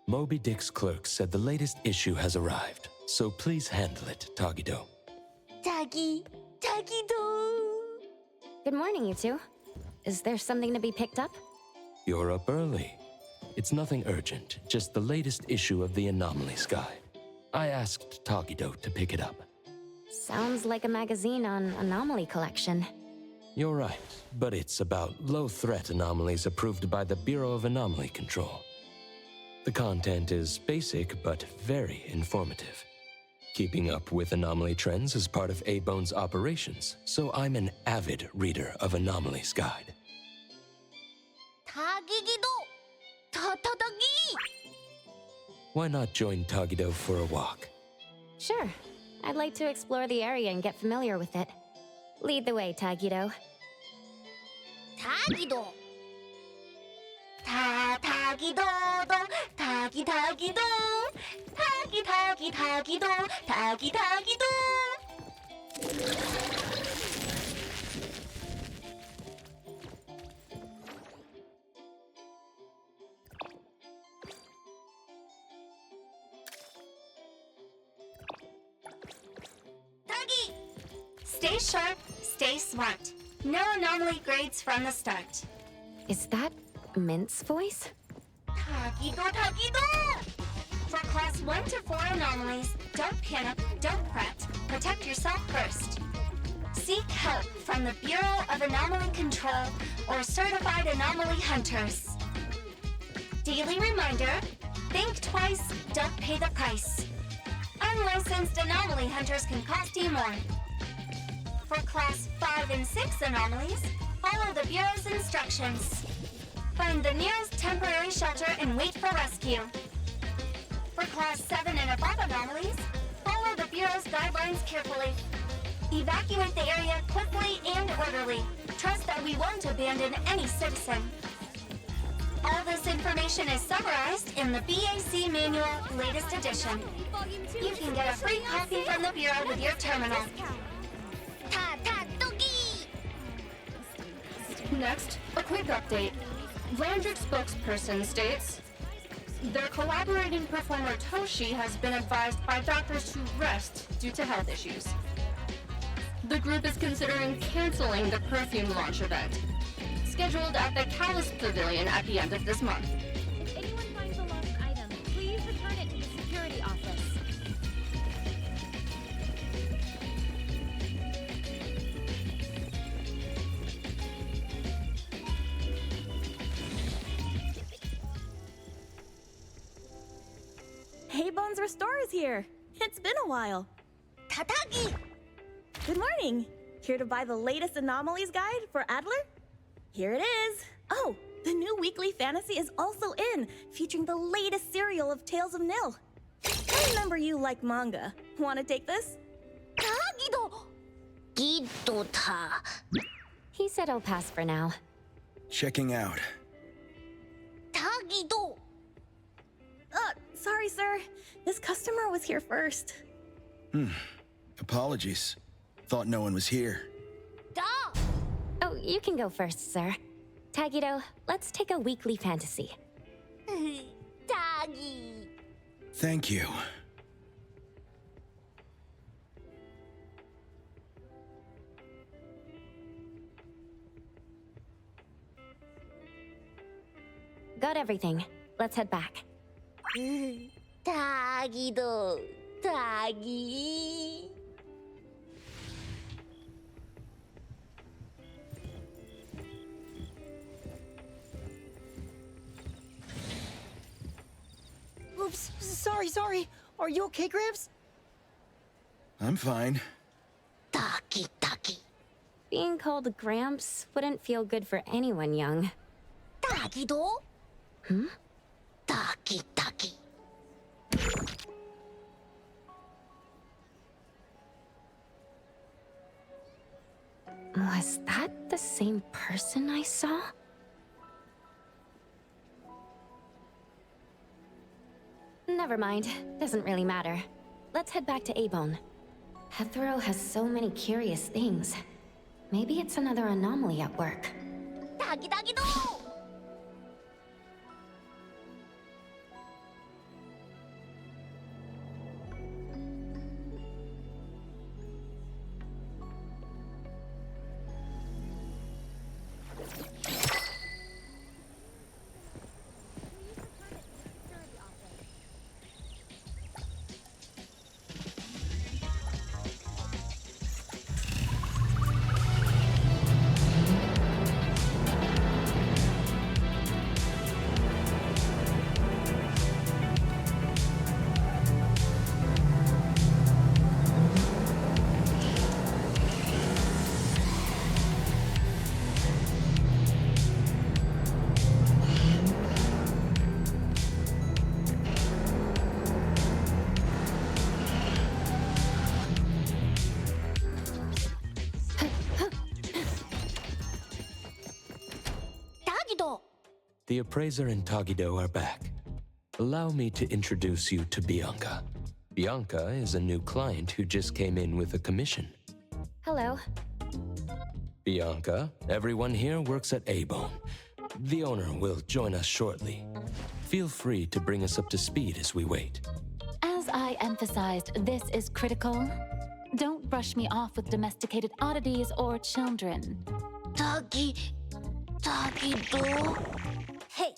Moby Dick's clerk said the latest issue has arrived, so please handle it, Tagido. Tagido! Good morning, you two. Is there something to be picked up? You're up early. It's nothing urgent, just the latest issue of the Anomalies Guide. I asked Tagido to pick it up. Sounds like a magazine on anomaly collection. You're right, but it's about low-threat anomalies approved by the Bureau of Anomaly Control. The content is basic, but very informative. Keeping up with anomaly trends is part of A-Bone's operations, so I'm an avid reader of Anomalies Guide. 타기기도! 타타타기! Why not join Tagido for a walk? Sure. I'd like to explore the area and get familiar with it. Lead the way, Tagido. 타기도! 타기도도! 타기도! 타기도! 타기도! 타기! Stay sharp, stay smart. No anomaly grades from the start. Is that Mint's voice? 타기도! For class 1 to 4 anomalies, don't panic, don't fret. Protect yourself first. Seek help from the Bureau of Anomaly Control or certified anomaly hunters. Daily reminder, think twice, don't pay the price. Unlicensed anomaly hunters can cost you more. For class 5 and 6 anomalies, follow the Bureau's instructions. Find the nearest temporary shelter and wait for rescue. For class 7 and above anomalies, follow the Bureau's guidelines carefully. Evacuate the area quickly and orderly. Trust that we won't abandon any citizen. All this information is summarized in the BAC Manual, latest edition. You can get a free copy from the Bureau with your terminal. 타타뚜기! Next, a quick update. Landric spokesperson states, their collaborating performer Toshi has been advised by doctors to rest due to health issues. The group is considering canceling the perfume launch event, scheduled at the Callus Pavilion at the end of this month. If anyone finds a lost item, please return it to the security office. Hey, Bones Restore is here. It's been a while. 타타기! Good morning. Here to buy the latest Anomalies Guide for Adler? Here it is. Oh, the new weekly fantasy is also in, featuring the latest serial of Tales of Nil. I remember you like manga. Want to take this? 타기도! 기도타! He said I'll pass for now. Checking out. 타기도! Sorry, sir. This customer was here first. Apologies. Thought no one was here. 다! Oh, you can go first, sir. Tagido, let's take a weekly fantasy. 타기! Thank you. Got everything. Let's head back. 타기도! 타기! Oops, sorry. Are you okay, Gramps? I'm fine. 타기! Being called Gramps wouldn't feel good for anyone young. 타기도? 타기! Was that the same person I saw? Never mind. Doesn't really matter. Let's head back to A-Bone. Hethro has so many curious things. Maybe it's another anomaly at work. 타기도! the appraiser and Tagido are back. Allow me to introduce you to Bianca. Bianca is a new client who just came in with a commission. Hello. Bianca, everyone here works at A-Bone. The owner will join us shortly. Feel free to bring us up to speed as we wait. As I emphasized, this is critical. Don't brush me off with domesticated oddities or children. Tagido. Hey,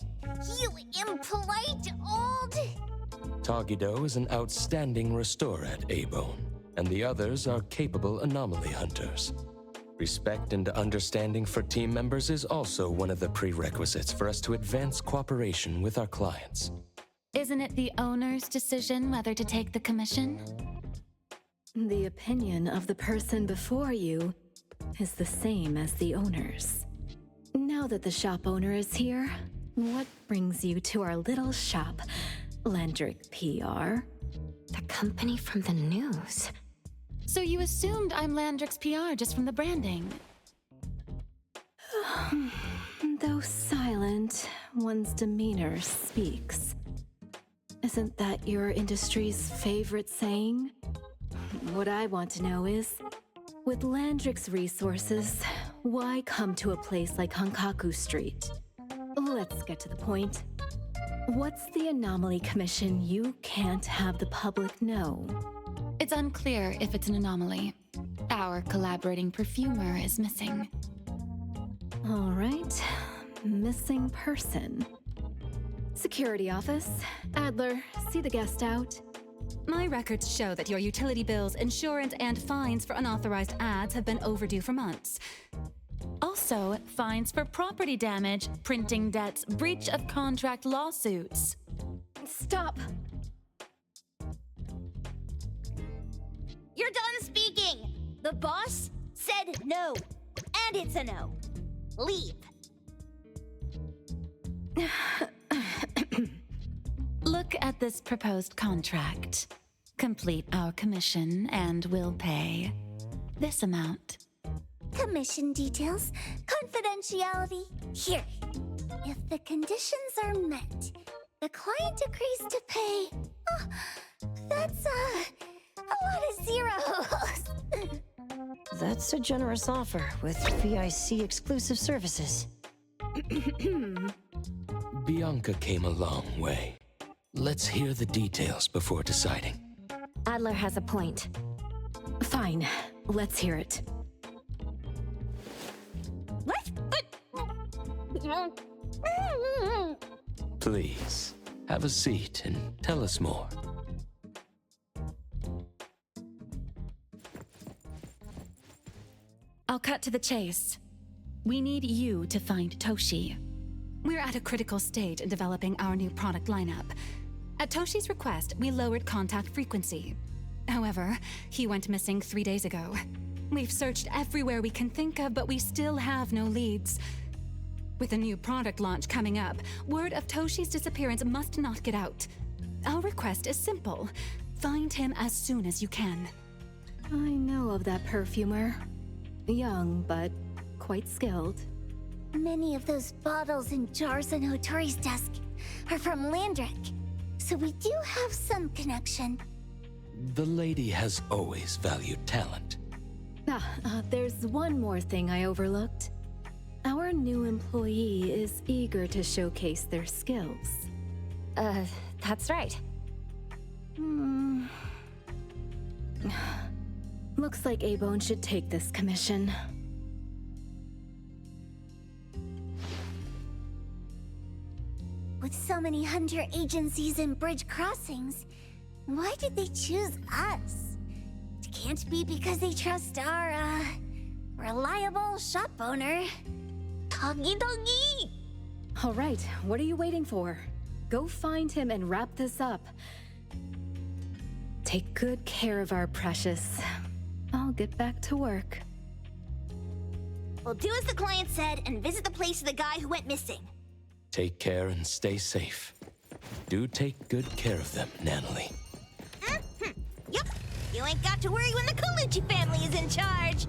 you impolite old. Tagido is an outstanding restorer at A-Bone, and the others are capable anomaly hunters. Respect and understanding for team members is also one of the prerequisites for us to advance cooperation with our clients. Isn't it the owner's decision whether to take the commission? The opinion of the person before you is the same as the owner's. Now that the shop owner is here, what brings you to our little shop, Landrick PR? The company from the news. So you assumed I'm Landrick's PR just from the branding? Though silent, one's demeanor speaks. Isn't that your industry's favorite saying? What I want to know is, with Landrick's resources, why come to a place like Hankaku Street? Let's get to the point. What's the anomaly commission you can't have the public know? It's unclear if it's an anomaly. Our collaborating perfumer is missing. All right, missing person. Security office. Adler, see the guest out. My records show that your utility bills, insurance, and fines for unauthorized ads have been overdue for months. Also, fines for property damage, printing debts, breach of contract lawsuits. Stop! You're done speaking. The boss said no, and it's a no. Leave. Look at this proposed contract. Complete our commission and we'll pay this amount. Commission details, confidentiality. Here. If the conditions are met, the client agrees to pay. Oh, that's a lot of zeros. That's a generous offer with VIC exclusive services. Bianca came a long way. Let's hear the details before deciding. Adler has a point. Fine, let's hear it. Please, have a seat and tell us more. I'll cut to the chase. We need you to find Toshi. We're at a critical stage in developing our new product lineup. At Toshi's request, we lowered contact frequency. However, he went missing 3 days ago. We've searched everywhere we can think of, but we still have no leads. With a new product launch coming up, word of Toshi's disappearance must not get out. Our request is simple. Find him as soon as you can. I know of that perfumer. Young, but quite skilled. Many of those bottles and jars on Hotori's desk are from Landrick, so we do have some connection. The lady has always valued talent. There's one more thing I overlooked. Our new employee is eager to showcase their skills. That's right. Looks like A-Bone should take this commission. With so many hunter agencies and bridge crossings, why did they choose us? It can't be because they trust our, reliable shop owner. Tagidogi! All right, what are you waiting for? Go find him and wrap this up. Take good care of our precious. I'll get back to work. We'll do as the client said and visit the place of the guy who went missing. Take care and stay safe. Do take good care of them, Natalie. Yup. You ain't got to worry when the Colucci family is in charge.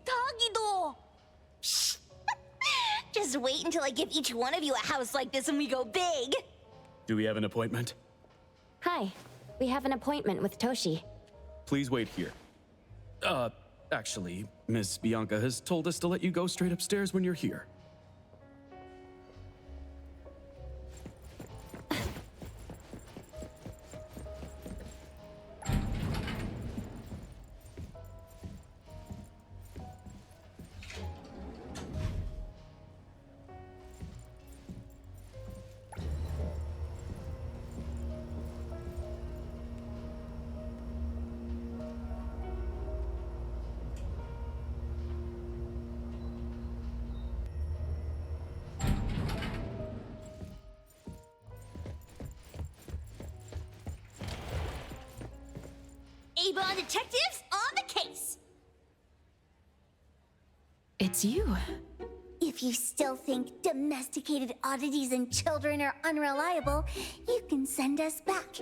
Tagido! Shh! Just wait until I give each one of you a house like this and we go big! Do we have an appointment? Hi. We have an appointment with Toshi. Please wait here. Actually, Miss Bianca has told us to let you go straight upstairs when you're here. Avon detectives on the case! It's you. If you still think domesticated oddities and children are unreliable, you can send us back.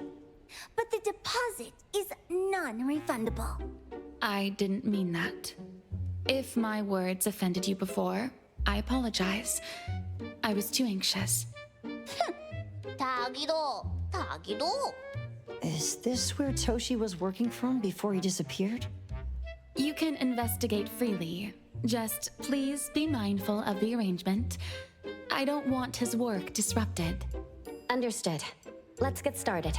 But the deposit is non-refundable. I didn't mean that. If my words offended you before, I apologize. I was too anxious. Tagido! Is this where Toshi was working from before he disappeared? You can investigate freely. Just please be mindful of the arrangement. I don't want his work disrupted. Understood. Let's get started.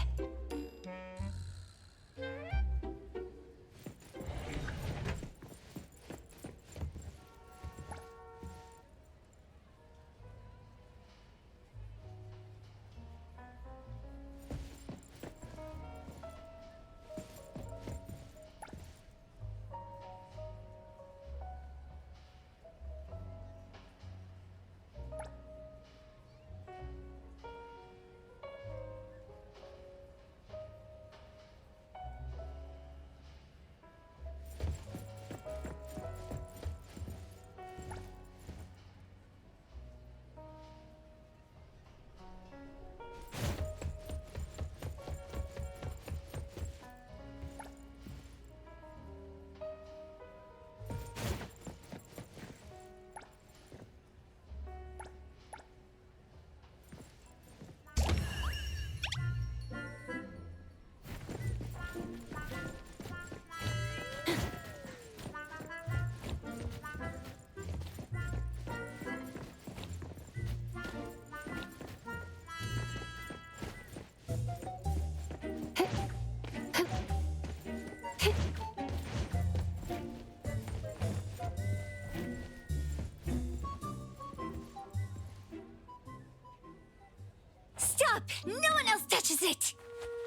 Stop! No one else touches it!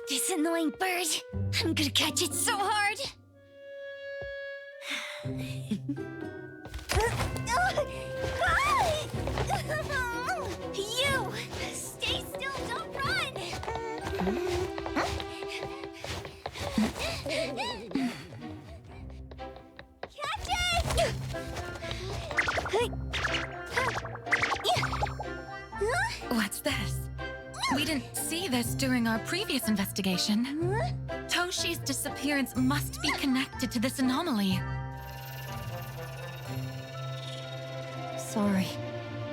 This annoying bird. I'm gonna catch it so hard. You! Stay still, don't run! Catch it! What's this? We didn't see this during our previous investigation. Toshi's disappearance must be connected to this anomaly. Sorry.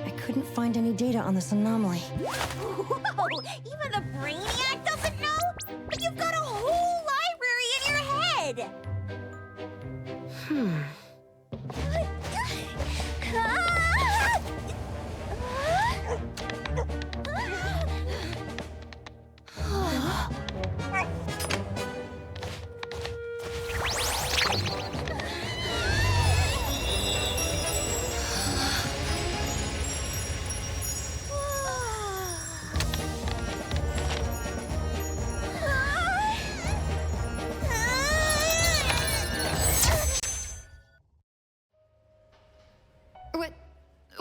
I couldn't find any data on this anomaly. Whoa! Even the Brainiac doesn't know? But you've got a whole library in your head!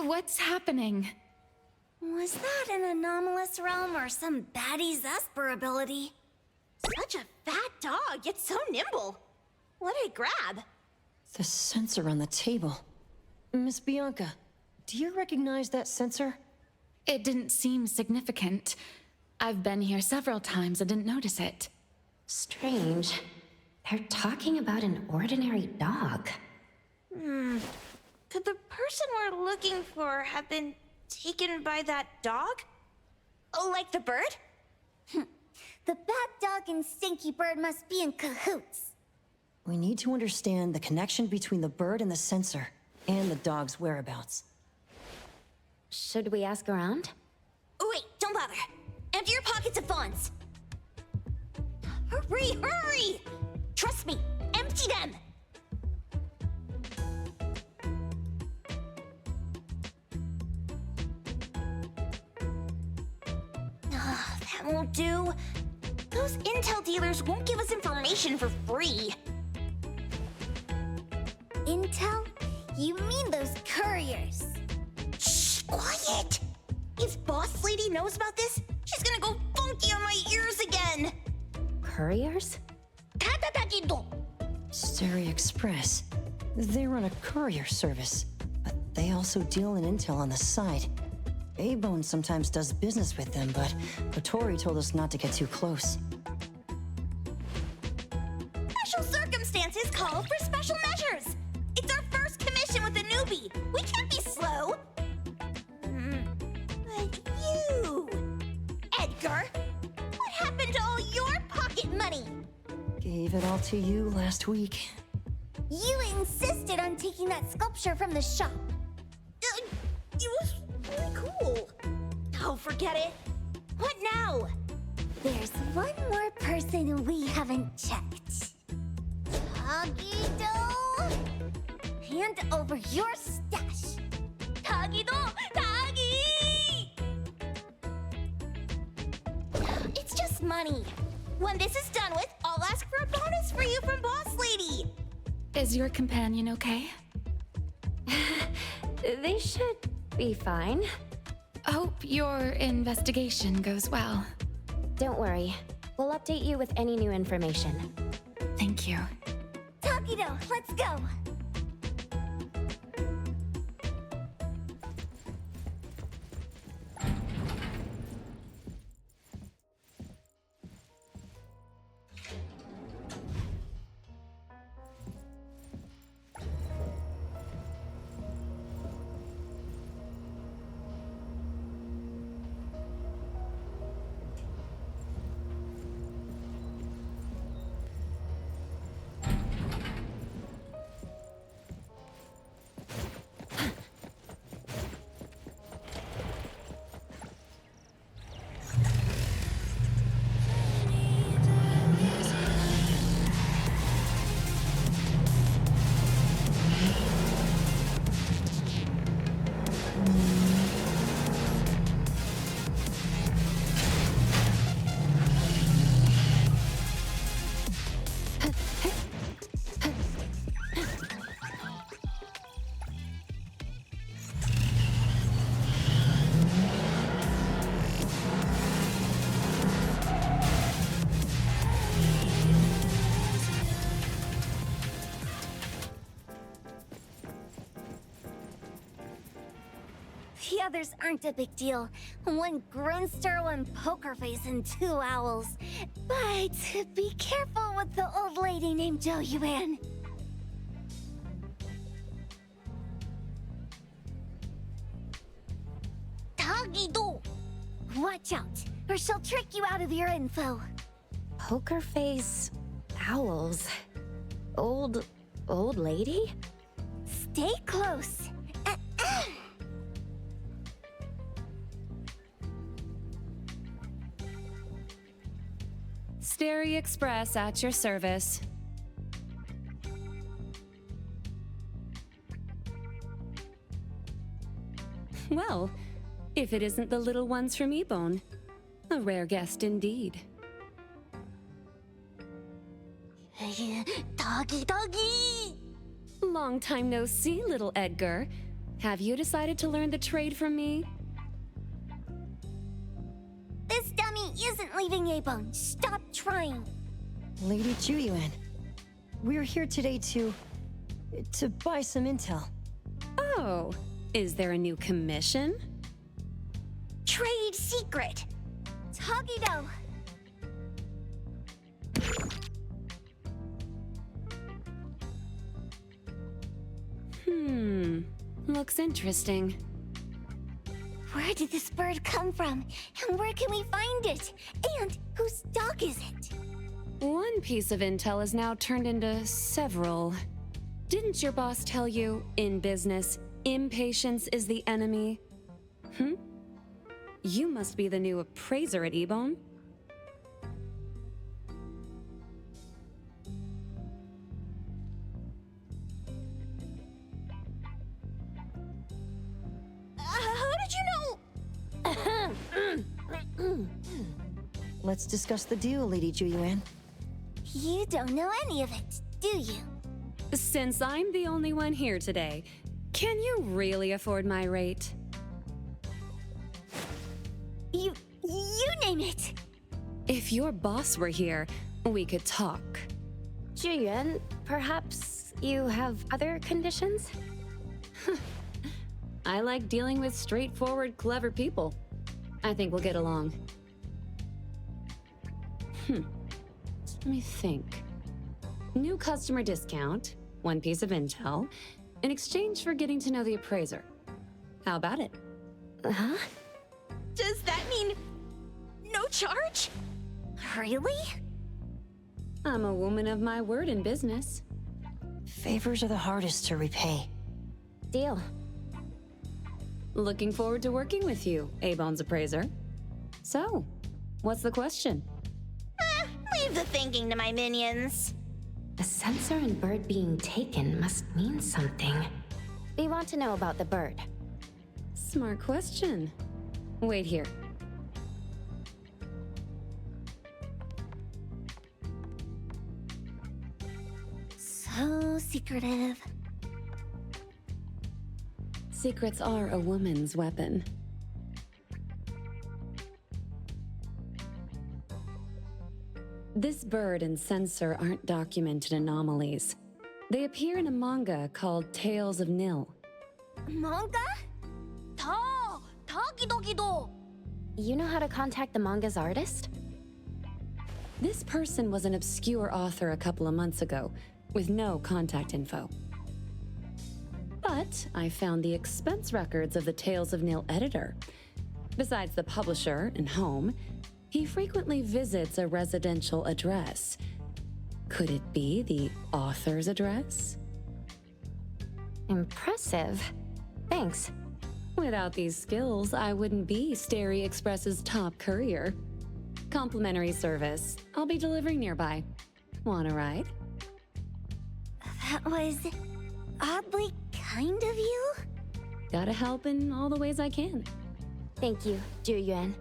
What's happening? Was that an anomalous realm or some baddie's Esper ability? Such a dog, it's so nimble. What did it grab? The sensor on the table. Miss Bianca, do you recognize that sensor? It didn't seem significant. I've been here several times and didn't notice it. Strange. They're talking about an ordinary dog. Could the person we're looking for have been taken by that dog? Oh, like the bird? The bad dog and Stinky Bird must be in cahoots. We need to understand the connection between the bird and the sensor, and the dog's whereabouts. Should we ask around? Oh, wait, don't bother. Empty your pockets of funds. Hurry, hurry! Trust me, empty them! That won't do. Those intel dealers won't give us information for free. Intel? You mean those couriers? Shh, quiet! If Boss Lady knows about this, she's gonna go funky on my ears again! Couriers? Stereo Express. They run a courier service, but they also deal in intel on the side. A-Bone sometimes does business with them, but Otori told us not to get too close. Special circumstances call for special measures! It's our first commission with a newbie! We can't be slow! But you... Edgar! What happened to all your pocket money? Gave it all to you last week. You insisted on taking that sculpture from the shop. It was really cool. Oh, forget it. What now? There's one more person we haven't checked. Tagido! Hand over your stash. Tagido! Tagi! It's just money. When this is done with, I'll ask for a bonus for you from Boss Lady. Is your companion okay? They should be fine. Hope your investigation goes well. Don't worry. We'll update you with any new information. Thank you. Tagido, let's go! The others aren't a big deal. One Grunster, one Poker Face, and 2 owls. But be careful with the old lady named Jo Yuan. Tagido! Watch out, or she'll trick you out of your info. Poker face, owls, old lady? Stay close. Stereo Express at your service. Well, if it isn't the little ones from Ebone. A rare guest indeed. Doggy! Long time no see, little Edgar. Have you decided to learn the trade from me? This dummy isn't leaving A-Bone. Stop trying. Lady Juyuan, we're here today to buy some intel. Oh, is there a new commission? Trade secret. Tagido. Looks interesting. Where did this bird come from? And where can we find it? And whose dog is it? One piece of intel is now turned into several. Didn't your boss tell you, in business, impatience is the enemy? You must be the new appraiser at Ebone. How did you know? Let's discuss the deal, Lady Juyuan. You don't know any of it, do you? Since I'm the only one here today, can you really afford my rate? You name it. If your boss were here, we could talk. Juyuan, perhaps you have other conditions? I like dealing with straightforward, clever people. I think we'll get along. Let me think. New customer discount, one piece of intel, in exchange for getting to know the appraiser. How about it? Huh? Does that mean no charge? Really? I'm a woman of my word in business. Favors are the hardest to repay. Deal. Looking forward to working with you, A-Bone's appraiser. So, what's the question? Leave the thinking to my minions. A sensor and bird being taken must mean something. We want to know about the bird. Smart question. Wait here. So secretive. Secrets are a woman's weapon. This bird and sensor aren't documented anomalies. They appear in a manga called Tales of Nil. Manga? You know how to contact the manga's artist? This person was an obscure author a couple of months ago, with no contact info. But I found the expense records of the Tales of Nil editor. Besides the publisher and home, he frequently visits a residential address. Could it be the author's address? Impressive. Thanks. Without these skills, I wouldn't be Starry Express's top courier. Complimentary service. I'll be delivering nearby. Want a ride? That was oddly kind of you. Gotta help in all the ways I can. Thank you, Juyuan.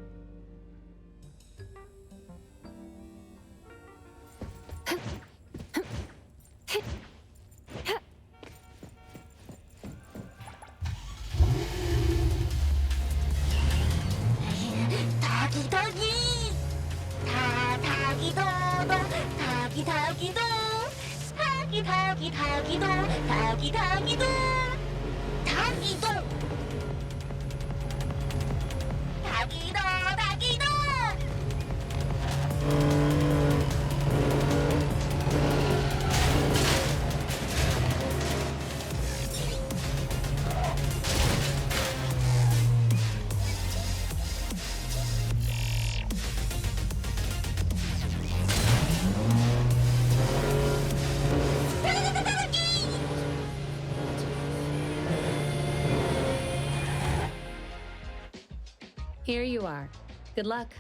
Here you are. Good luck.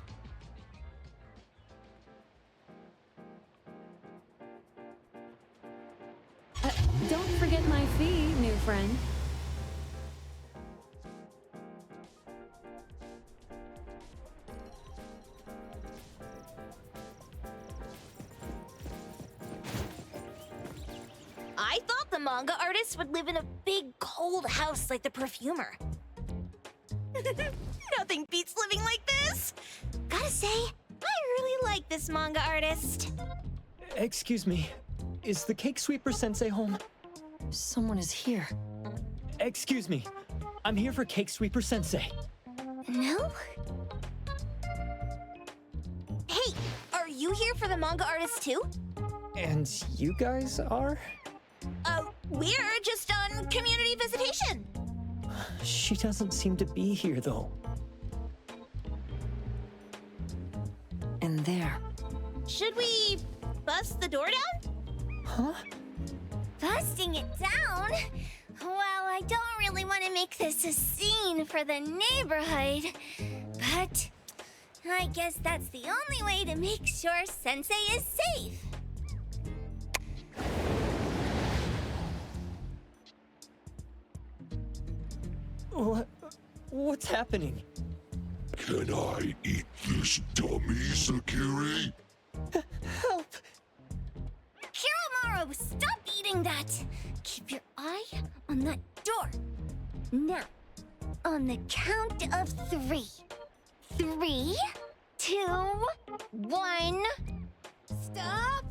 Don't forget my fee, new friend. I thought the manga artist would live in a big, cold house like the perfumer. Nothing beats living like this! Gotta say, I really like this manga artist. Excuse me. Is the Cake Sweeper Sensei home? Someone is here. Excuse me. I'm here for Cake Sweeper Sensei. No? Hey, are you here for the manga artist too? And you guys are? We're just on community visitation. She doesn't seem to be here, though. And there. Should we bust the door down? Huh? Busting it down? Well, I don't really want to make this a scene for the neighborhood, but I guess that's the only way to make sure Sensei is safe. What's happening? Can I eat this dummy, Sakiri? Help! Kiromaru, stop eating that! Keep your eye on that door. Now, on the count of 3. 3, 2, 1. Stop!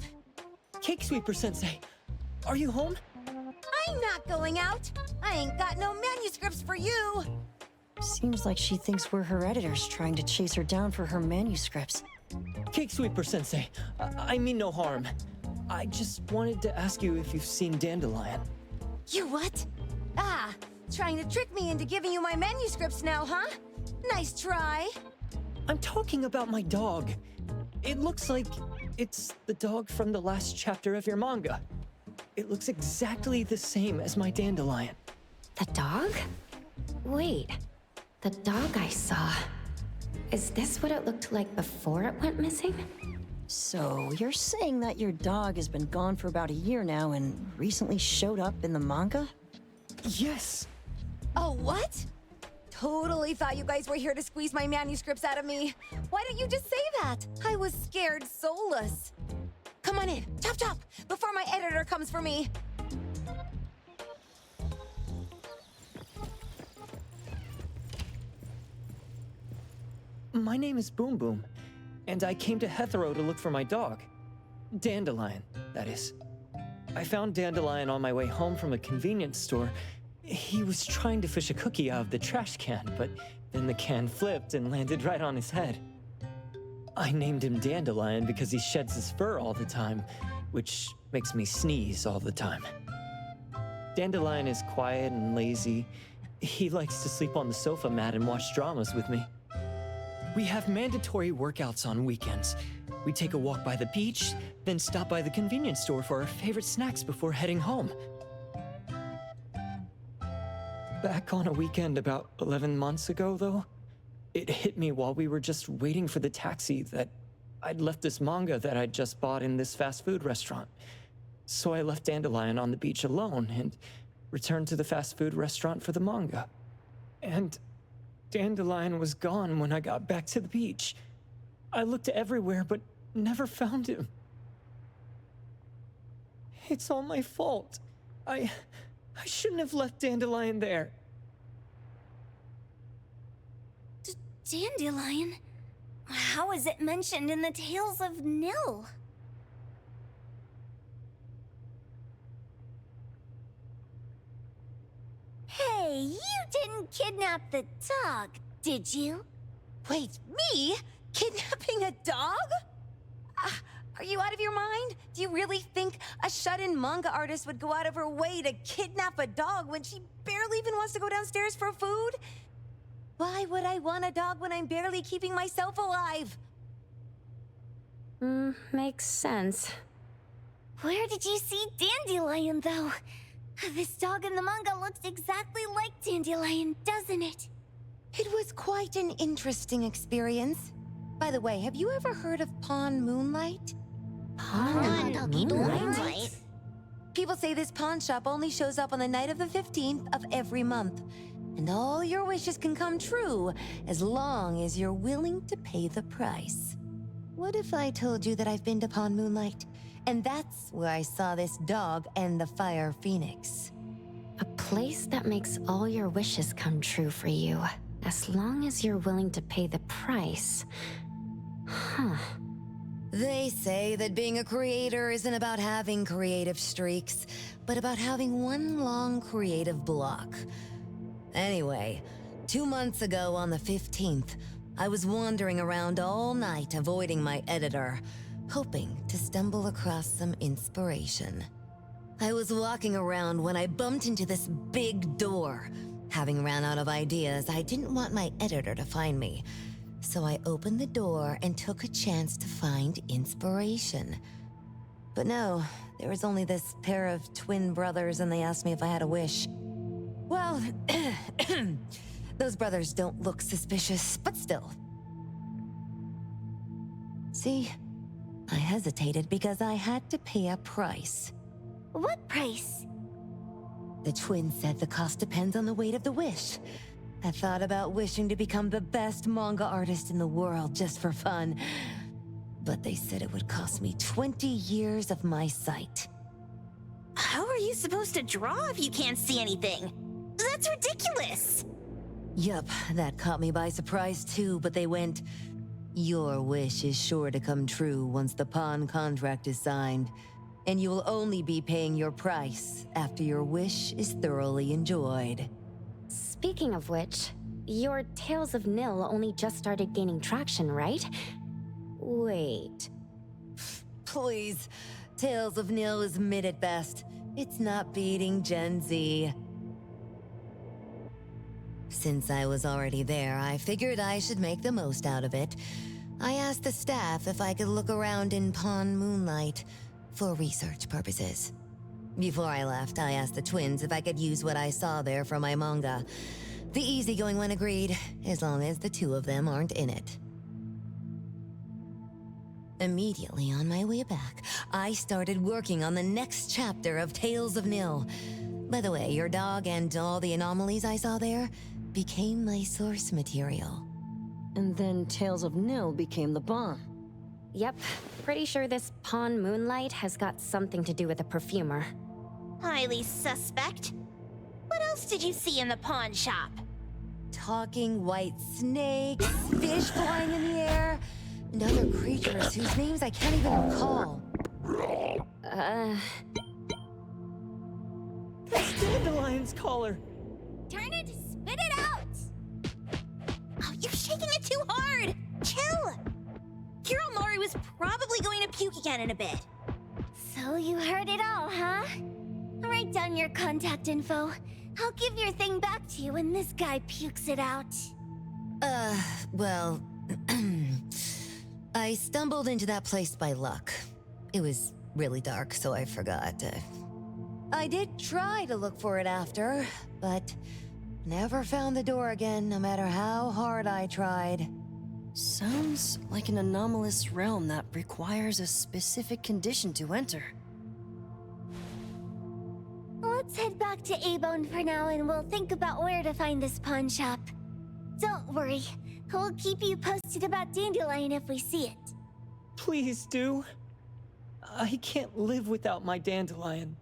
Cake Sweeper Sensei, are you home? I'm not going out. I ain't got no manuscripts for you. Seems like she thinks we're her editors trying to chase her down for her manuscripts. Cake Sweeper Sensei, I mean no harm. I just wanted to ask you if you've seen Dandelion. You what? Ah, trying to trick me into giving you my manuscripts now, huh? Nice try. I'm talking about my dog. It looks like it's the dog from the last chapter of your manga. It looks exactly the same as my Dandelion. The dog? Wait, the dog I saw. Is this what it looked like before it went missing? So, you're saying that your dog has been gone for about a year now and recently showed up in the manga? Yes! Oh, what? Totally thought you guys were here to squeeze my manuscripts out of me. Why don't you just say that? I was scared soulless. Come on in, chop chop, before my editor comes for me. My name is Boom Boom, and I came to Hethero to look for my dog. Dandelion, that is. I found Dandelion on my way home from a convenience store. He was trying to fish a cookie out of the trash can, but then the can flipped and landed right on his head. I named him Dandelion because he sheds his fur all the time, which makes me sneeze all the time. Dandelion is quiet and lazy. He likes to sleep on the sofa mat and watch dramas with me. We have mandatory workouts on weekends. We take a walk by the beach, then stop by the convenience store for our favorite snacks before heading home. Back on a weekend about 11 months ago, though, it hit me while we were just waiting for the taxi that I'd left this manga that I'd just bought in this fast food restaurant. So I left Dandelion on the beach alone and returned to the fast food restaurant for the manga. And Dandelion was gone when I got back to the beach. I looked everywhere, but never found him. It's all my fault. I shouldn't have left Dandelion there. Dandelion? How is it mentioned in the Tales of Nil? Hey, you didn't kidnap the dog, did you? Wait, me? Kidnapping a dog? Are you out of your mind? Do you really think a shut-in manga artist would go out of her way to kidnap a dog when she barely even wants to go downstairs for food? Why would I want a dog when I'm barely keeping myself alive? Makes sense. Where did you see Dandelion, though? This dog in the manga looks exactly like Dandelion, doesn't it? It was quite an interesting experience. By the way, have you ever heard of Pawn Moonlight? Pawn Moonlight? People say this pawn shop only shows up on the night of the 15th of every month. And all your wishes can come true as long as you're willing to pay the price. What if I told you that I've been to Pawn Moonlight? And that's where I saw this dog and the Fire Phoenix. A place that makes all your wishes come true for you, as long as you're willing to pay the price. Huh. They say that being a creator isn't about having creative streaks, but about having one long creative block. Anyway, 2 months ago on the 15th, I was wandering around all night avoiding my editor, hoping to stumble across some inspiration. I was walking around when I bumped into this big door. Having ran out of ideas, I didn't want my editor to find me. So I opened the door and took a chance to find inspiration. But no, there was only this pair of twin brothers and they asked me if I had a wish. Well, those brothers don't look suspicious, but still. See, I hesitated because I had to pay a price. What price? The twins said the cost depends on the weight of the wish. I thought about wishing to become the best manga artist in the world just for fun. But they said it would cost me 20 years of my sight. How are you supposed to draw if you can't see anything? That's ridiculous! Yup, that caught me by surprise too, but they went, "Your wish is sure to come true once the pawn contract is signed, and you will only be paying your price after your wish is thoroughly enjoyed." Speaking of which, your Tales of Nil only just started gaining traction, right? Wait. Please, Tales of Nil is mid at best. It's not beating Gen Z. Since I was already there, I figured I should make the most out of it. I asked the staff if I could look around in Pawn Moonlight for research purposes. Before I left, I asked the twins if I could use what I saw there for my manga. The easygoing one agreed, as long as the two of them aren't in it. Immediately on my way back, I started working on the next chapter of Tales of Nil. By the way, your dog and all the anomalies I saw there became my source material. And then Tales of Nil became the bomb. Yep, pretty sure this Pawn Moonlight has got something to do with a perfumer. Highly suspect. What else did you see in the pawn shop? Talking white snakes, fish flying in the air, and other creatures whose names I can't even recall. That's Dandelion's collar! Turn it, spit it out! Oh, you're shaking it too hard! Chill! Kiromori was probably going to puke again in a bit. So you heard it all, huh? Write down your contact info. I'll give your thing back to you when this guy pukes it out. Well, I stumbled into that place by luck. It was really dark, so I forgot. I did try to look for it after, but never found the door again, no matter how hard I tried. Sounds like an anomalous realm that requires a specific condition to enter. Let's head back to A-Bone for now and we'll think about where to find this pawn shop. Don't worry, we'll keep you posted about Dandelion if we see it. Please do. I can't live without my Dandelion.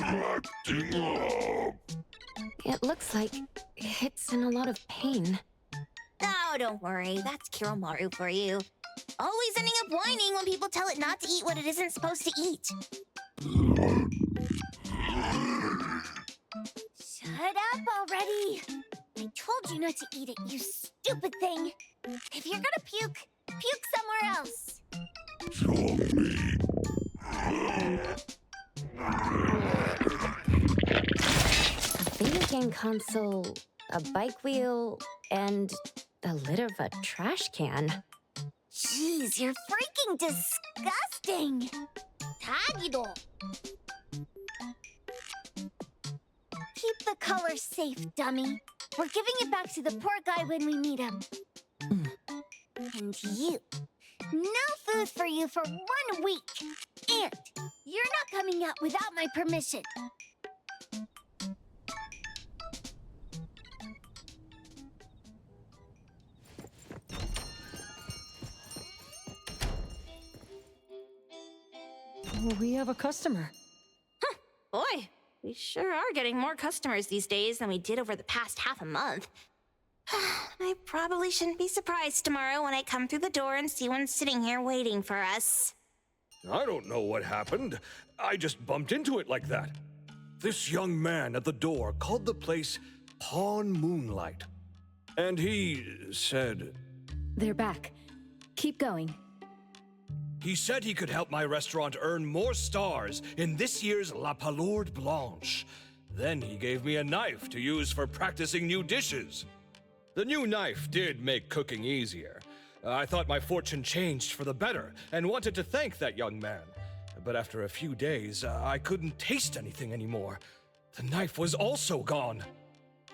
acting up. It looks like it's in a lot of pain. Oh, don't worry. That's Kiromaru for you. Always ending up whining when people tell it not to eat what it isn't supposed to eat. Shut up already! I told you not to eat it, you stupid thing! If you're gonna puke, puke somewhere else! A video game console, a bike wheel, and the lid of a trash can. Jeez, you're freaking disgusting! Tagido! Keep the color safe, dummy. We're giving it back to the poor guy when we meet him. And you. No food for you for 1 week. And you're not coming out without my permission. We have a customer. Boy, we sure are getting more customers these days than we did over the past half a month. I probably shouldn't be surprised tomorrow when I come through the door and see one sitting here waiting for us. I don't know what happened. I just bumped into it like that. This young man at the door called the place Pawn Moonlight. And he said... They're back. Keep going. He said he could help my restaurant earn more stars in this year's La Palourde Blanche. Then he gave me a knife to use for practicing new dishes. The new knife did make cooking easier. I thought my fortune changed for the better and wanted to thank that young man. But after a few days, I couldn't taste anything anymore. The knife was also gone.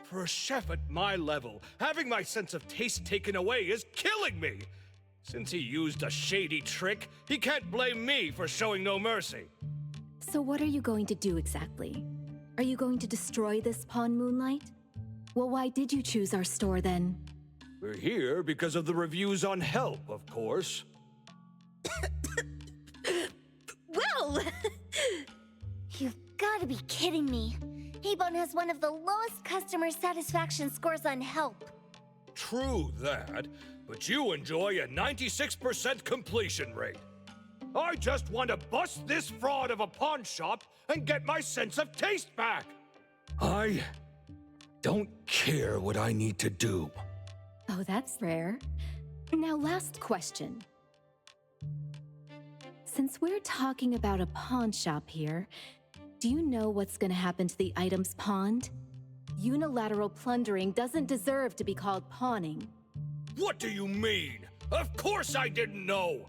For a chef at my level, having my sense of taste taken away is killing me. Since he used a shady trick, he can't blame me for showing no mercy. So what are you going to do exactly? Are you going to destroy this Pawn Moonlight? Well, why did you choose our store then? We're here because of the reviews on Help, of course. Well! You've got to be kidding me. Hebon has one of the lowest customer satisfaction scores on Help. True that, but you enjoy a 96% completion rate. I just want to bust this fraud of a pawn shop and get my sense of taste back. I don't care what I need to do. Oh, that's rare. Now, last question. Since we're talking about a pawn shop here, do you know what's gonna happen to the items pawned? Unilateral plundering doesn't deserve to be called pawning. What do you mean? Of course I didn't know!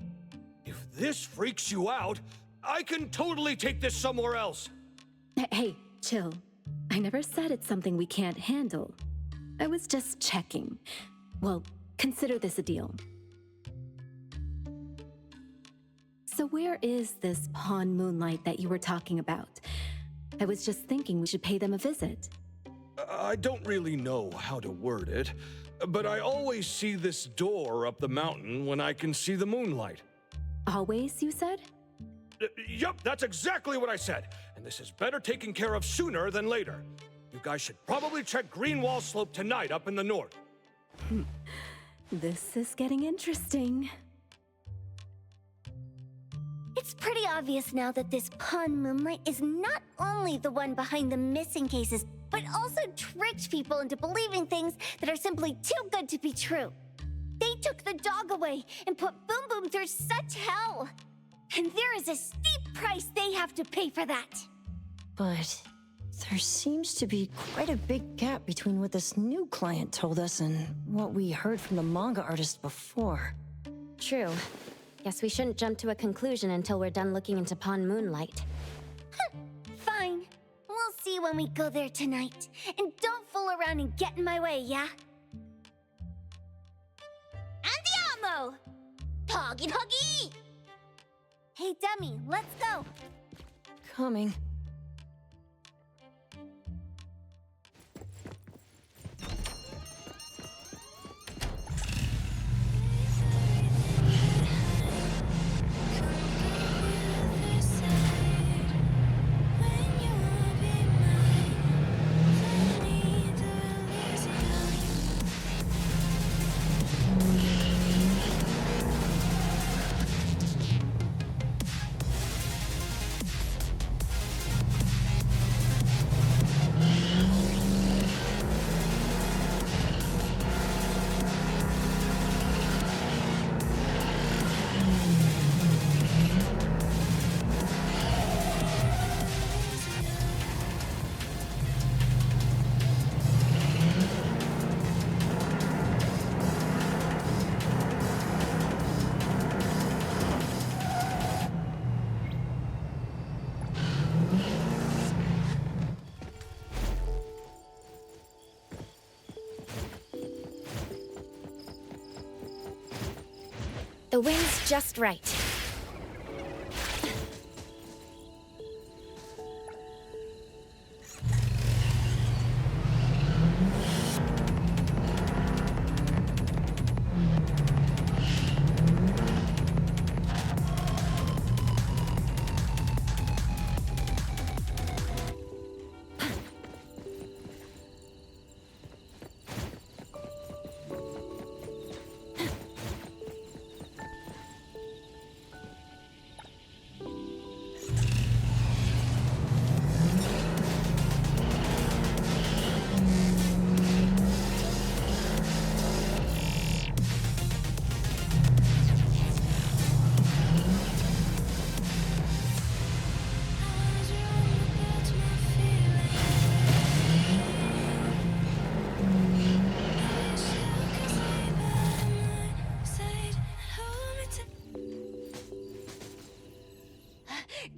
If this freaks you out, I can totally take this somewhere else. Hey, chill. I never said it's something we can't handle. I was just checking. Well, consider this a deal. So where is this Pawn Moonlight that you were talking about? I was just thinking we should pay them a visit. I don't really know how to word it, but I always see this door up the mountain when I can see the moonlight. Always, you said? Yup, that's exactly what I said. And this is better taken care of sooner than later. You guys should probably check Greenwall Slope tonight up in the north. This is getting interesting. It's pretty obvious now that this Pawn Moonlight is not only the one behind the missing cases, but also tricked people into believing things that are simply too good to be true. They took the dog away and put Boom Boom through such hell. And there is a steep price they have to pay for that. But there seems to be quite a big gap between what this new client told us and what we heard from the manga artist before. True. Guess we shouldn't jump to a conclusion until we're done looking into Pawn Moonlight. Fine. We'll see when we go there tonight. And don't fool around and get in my way, yeah? Andiamo! Toggy Toggy! Hey, dummy, let's go. Coming. The wind's just right.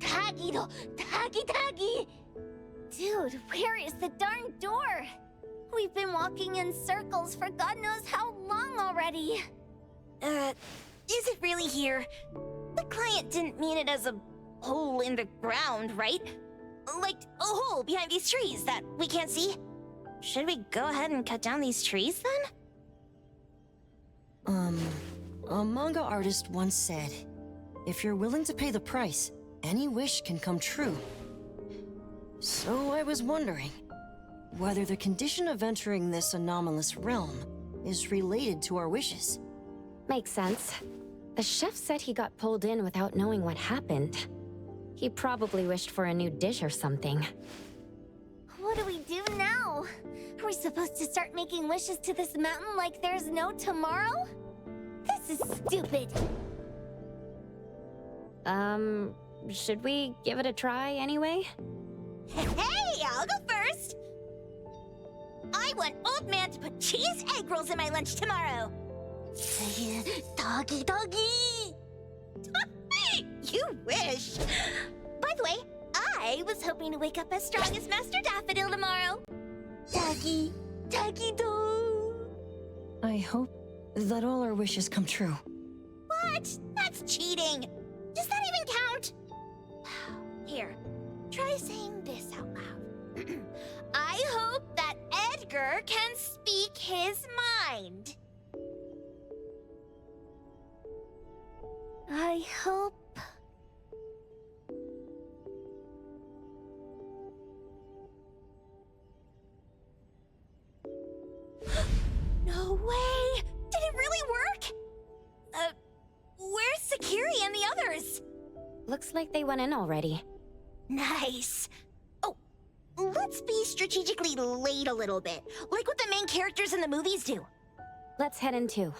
Tagido! Tagi! Dude, where is the darn door? We've been walking in circles for God knows how long already. Is it really here? The client didn't mean it as a hole in the ground, right? Like a hole behind these trees that we can't see? Should we go ahead and cut down these trees then? A manga artist once said, if you're willing to pay the price, any wish can come true. So I was wondering whether the condition of entering this anomalous realm is related to our wishes. Makes sense. The chef said he got pulled in without knowing what happened. He probably wished for a new dish or something. What do we do now? Are we supposed to start making wishes to this mountain like there's no tomorrow? This is stupid. Should we give it a try anyway? Hey, I'll go first! I want Old Man to put cheese egg rolls in my lunch tomorrow! Doggy! You wish! By the way, I was hoping to wake up as strong as Master Daffodil tomorrow! Doggy do! I hope that all our wishes come true. What? That's cheating! Does that even count? Here, try saying this out loud. I hope that Edgar can speak his mind. I hope... No way! Did it really work? Where's Sakiri and the others? Looks like they went in already. Nice. Oh, let's be strategically late a little bit, like what the main characters in the movies do. Let's head in too.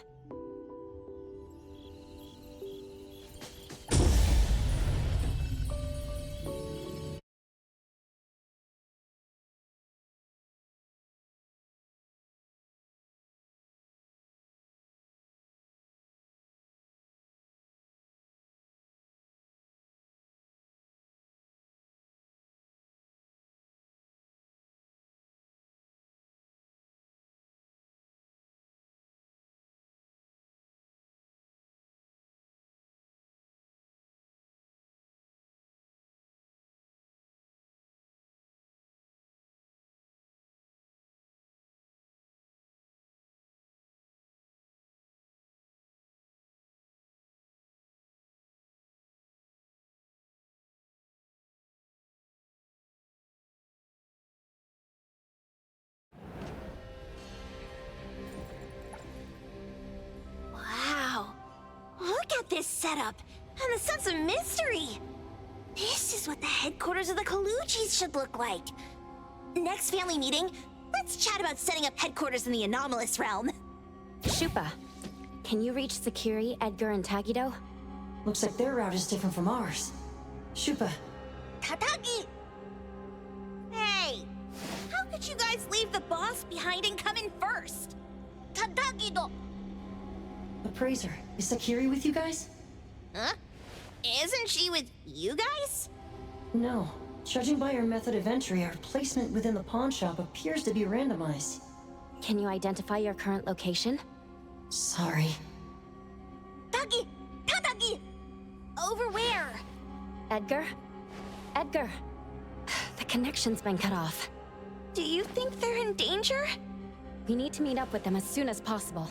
Wow. Look at this setup, and the sense of mystery. This is what the headquarters of the Kaluchis should look like. Next family meeting, let's chat about setting up headquarters in the anomalous realm. Shupa, can you reach Sakiri, Edgar, and Tagido? Looks like their route is different from ours. Shupa. Tatagi! Hey! How could you guys leave the boss behind and come in first? Tatagi-do! Appraiser, is Sakiri with you guys? Huh? Isn't she with you guys? No. Judging by her method of entry, our placement within the pawn shop appears to be randomized. Can you identify your current location? Sorry. Tagi! Katagi! Over where? Edgar? Edgar! The connection's been cut off. Do you think they're in danger? We need to meet up with them as soon as possible.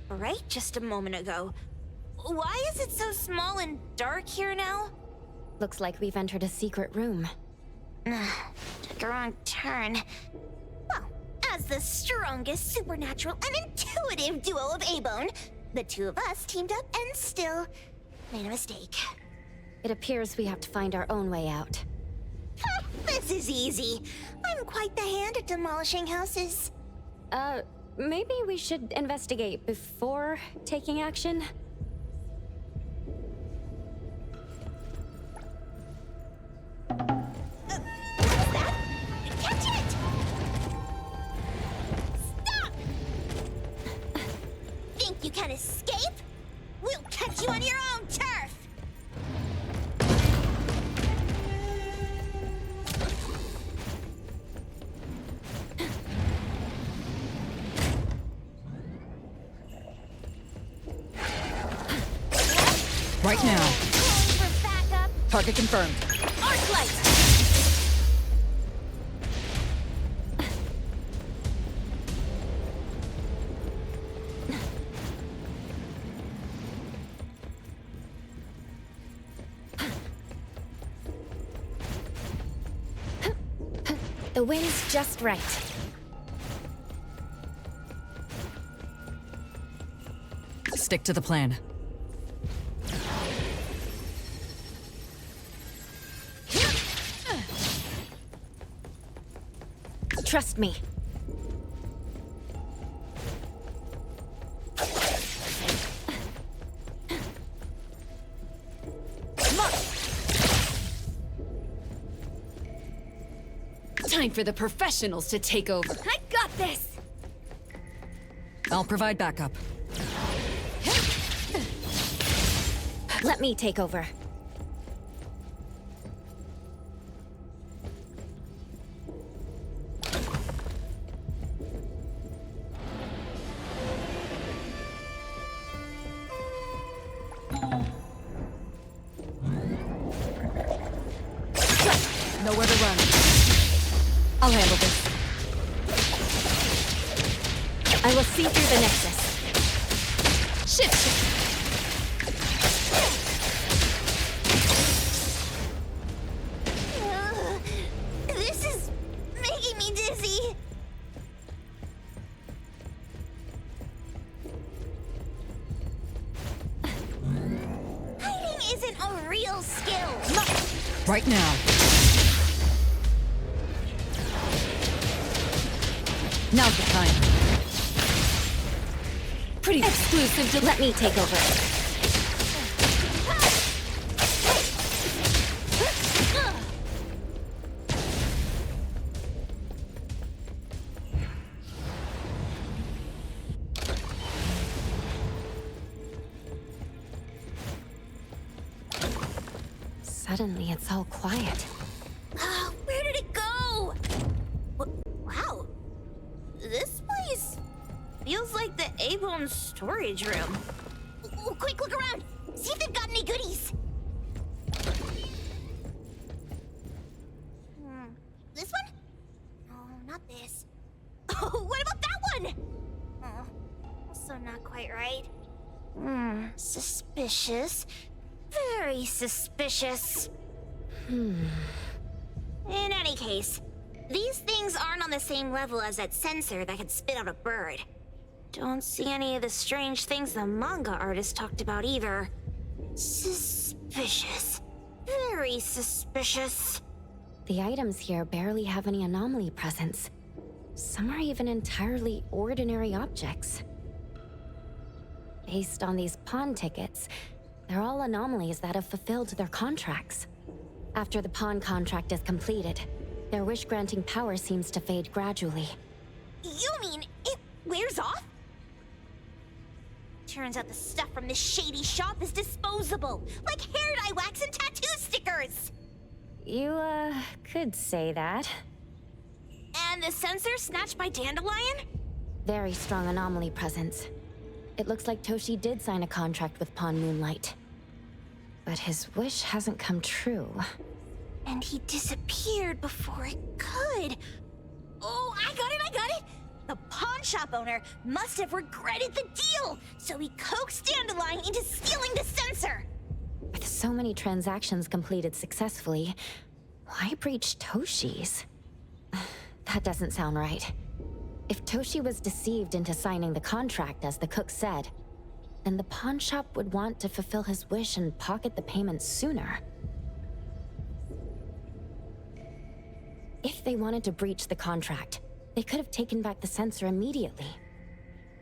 Bright just a moment ago. Why is it so small and dark here now? Looks like we've entered a secret room. Took a wrong turn. Well, as the strongest supernatural and intuitive duo of A-Bone, the two of us teamed up and still made a mistake. It appears we have to find our own way out. This is easy. I'm quite the hand at demolishing houses. Maybe we should investigate before taking action? What's that? Catch it! Stop! Think you can escape? We'll catch you on your own turf! Right now. Target confirmed. Arclight! The wind's just right. Stick to the plan. Trust me. Come on. Time for the professionals to take over. I got this! I'll provide backup. Let me take over. Nowhere to run. I'll handle this. I will see through the nexus. Shit! This is making me dizzy. Hiding isn't a real skill. Right now. Now's the time. Pretty exclusive to let me take over. Suddenly, it's all quiet. Where did it go? Wow. This place feels like the A-Bone storage room. Quick, look around. See if they've got any goodies. This one? No, not this. Oh, what about that one? Oh, also not quite right. Suspicious. Very suspicious. In any case, these things aren't on the same level as that sensor that could spit out a bird. Don't see any of the strange things the manga artist talked about either. Suspicious. Very suspicious. The items here barely have any anomaly presence. Some are even entirely ordinary objects. Based on these pawn tickets, they're all anomalies that have fulfilled their contracts. After the pawn contract is completed, their wish-granting power seems to fade gradually. You mean it wears off? Turns out the stuff from this shady shop is disposable, like hair dye wax and tattoo stickers! You, could say that. And the sensor snatched by Dandelion? Very strong anomaly presence. It looks like Toshi did sign a contract with Pawn Moonlight. But his wish hasn't come true. And he disappeared before it could. Oh, I got it! The pawn shop owner must have regretted the deal, so he coaxed Dandelion into stealing the sensor. With so many transactions completed successfully, why breach Toshi's? That doesn't sound right. If Toshi was deceived into signing the contract as the cook said, then the pawn shop would want to fulfill his wish and pocket the payment sooner. If they wanted to breach the contract, they could have taken back the sensor immediately.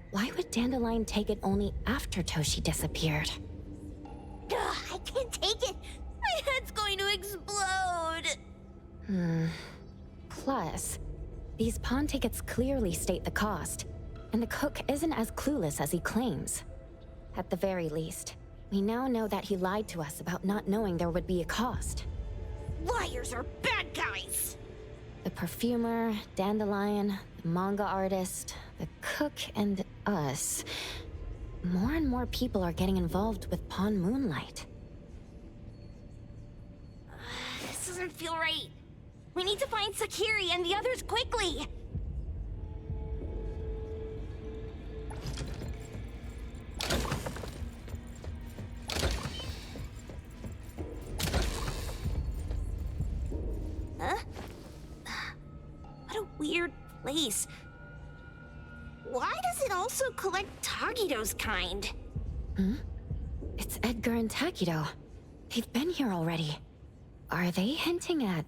Why would Dandelion take it only after Toshi disappeared? I can't take it! My head's going to explode! Plus, these pawn tickets clearly state the cost, and the cook isn't as clueless as he claims. At the very least, we now know that he lied to us about not knowing there would be a cost. Liars are bad guys! The perfumer, Dandelion, the manga artist, the cook, and us. More and more people are getting involved with Pawn Moonlight. This doesn't feel right. We need to find Sakiri and the others quickly! Huh? What a weird place. Why does it also collect Tagido's kind? It's Edgar and Takido. They've been here already. Are they hinting at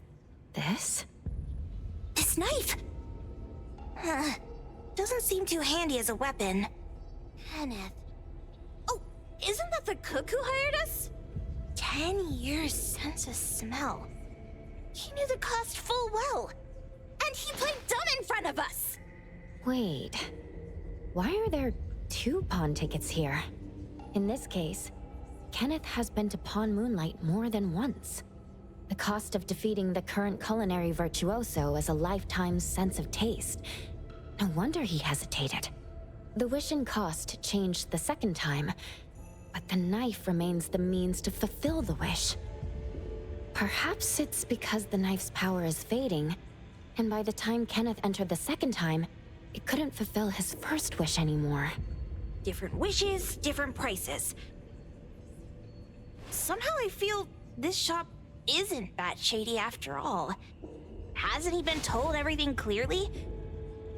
this? This knife! Doesn't seem too handy as a weapon. Kenneth. Oh, isn't that the cook who hired us? 10 years sense of smell. He knew the cost full well. And he played dumb in front of us! Wait. Why are there 2 pawn tickets here? In this case, Kenneth has been to Pawn Moonlight more than once. The cost of defeating the current culinary virtuoso is a lifetime sense of taste. No wonder he hesitated. The wish and cost changed the second time, but the knife remains the means to fulfill the wish. Perhaps it's because the knife's power is fading, and by the time Kenneth entered the second time, it couldn't fulfill his first wish anymore. Different wishes, different prices. Somehow I feel this shop isn't that shady after all. Hasn't he been told everything clearly?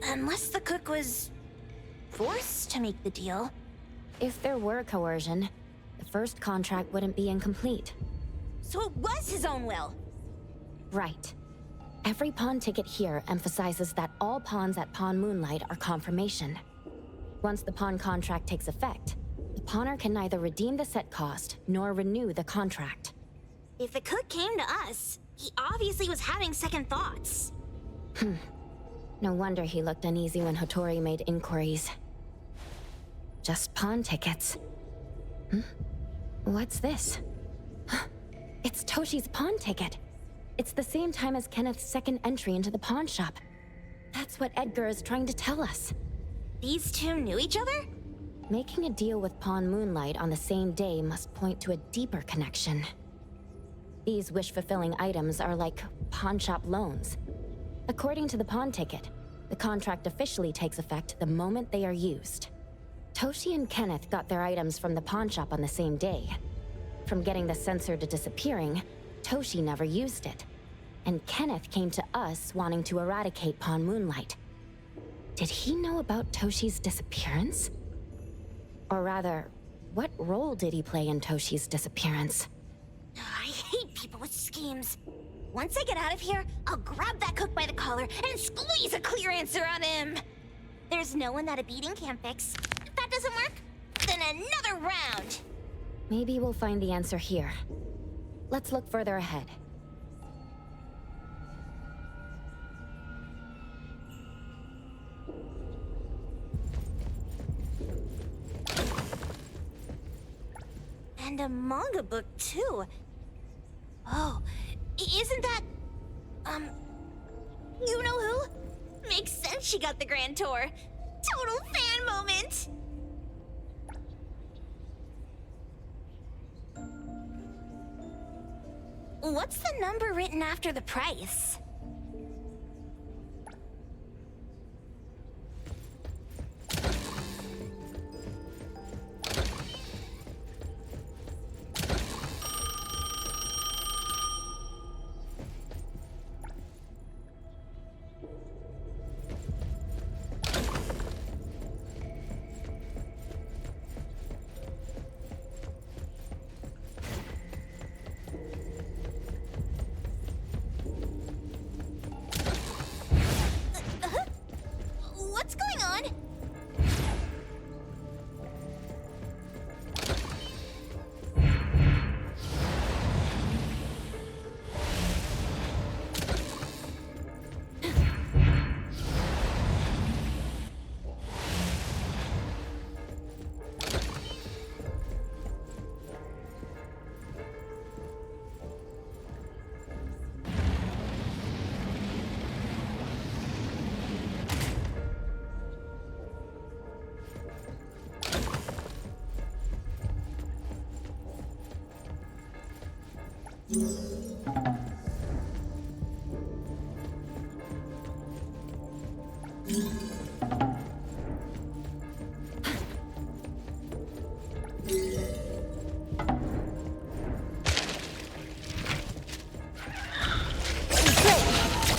Unless the cook was forced to make the deal. If there were coercion, the first contract wouldn't be incomplete. So it was his own will. Right. Every pawn ticket here emphasizes that all pawns at Pawn Moonlight are confirmation. Once the pawn contract takes effect, the pawner can neither redeem the set cost nor renew the contract. If the cook came to us, he obviously was having second thoughts. No wonder he looked uneasy when Hattori made inquiries. Just pawn tickets. What's this? It's Toshi's pawn ticket. It's the same time as Kenneth's second entry into the pawn shop. That's what Edgar is trying to tell us. These two knew each other? Making a deal with Pawn Moonlight on the same day must point to a deeper connection. These wish-fulfilling items are like pawn shop loans. According to the pawn ticket, the contract officially takes effect the moment they are used. Toshi and Kenneth got their items from the pawn shop on the same day. From getting the sensor to disappearing, Toshi never used it. And Kenneth came to us wanting to eradicate Pawn Moonlight. Did he know about Toshi's disappearance? Or rather, what role did he play in Toshi's disappearance? I hate people with schemes. Once I get out of here, I'll grab that cook by the collar and squeeze a clear answer on him. There's no one that a beating can't fix. If that doesn't work, then another round. Maybe we'll find the answer here. Let's look further ahead. And a manga book, too. Oh, isn't that... you know who? Makes sense she got the grand tour. Total fan moment! What's the number written after the price? What's going on?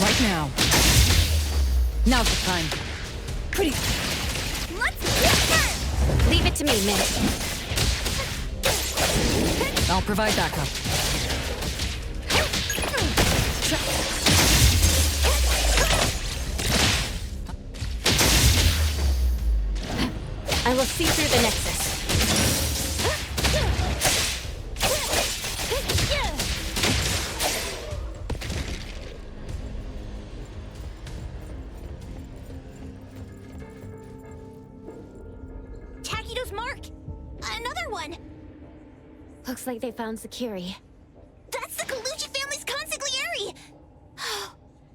Right now. Now's the time. Pretty. Let's get her! Leave it to me, Min. I'll provide backup. I will see through the Nexus. Takido's mark! Another one! Looks like they found Sakiri. That's the Colucci family's consigliere!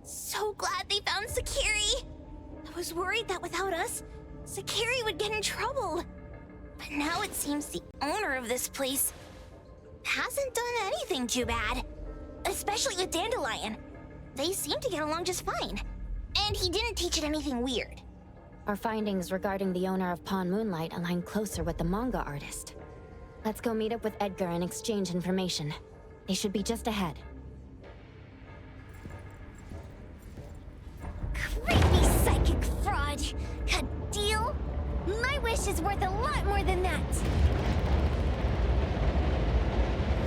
So glad they found Sakiri! I was worried that without us, Sakiri would get in trouble. But now it seems the owner of this place hasn't done anything too bad. especially with Dandelion. They seem to get along just fine. And he didn't teach it anything weird. Our findings regarding the owner of Pawn Moonlight align closer with the manga artist. Let's go meet up with Edgar and exchange information. They should be just ahead. Creepy psychic fraud! A deal? My wish is worth a lot more than that!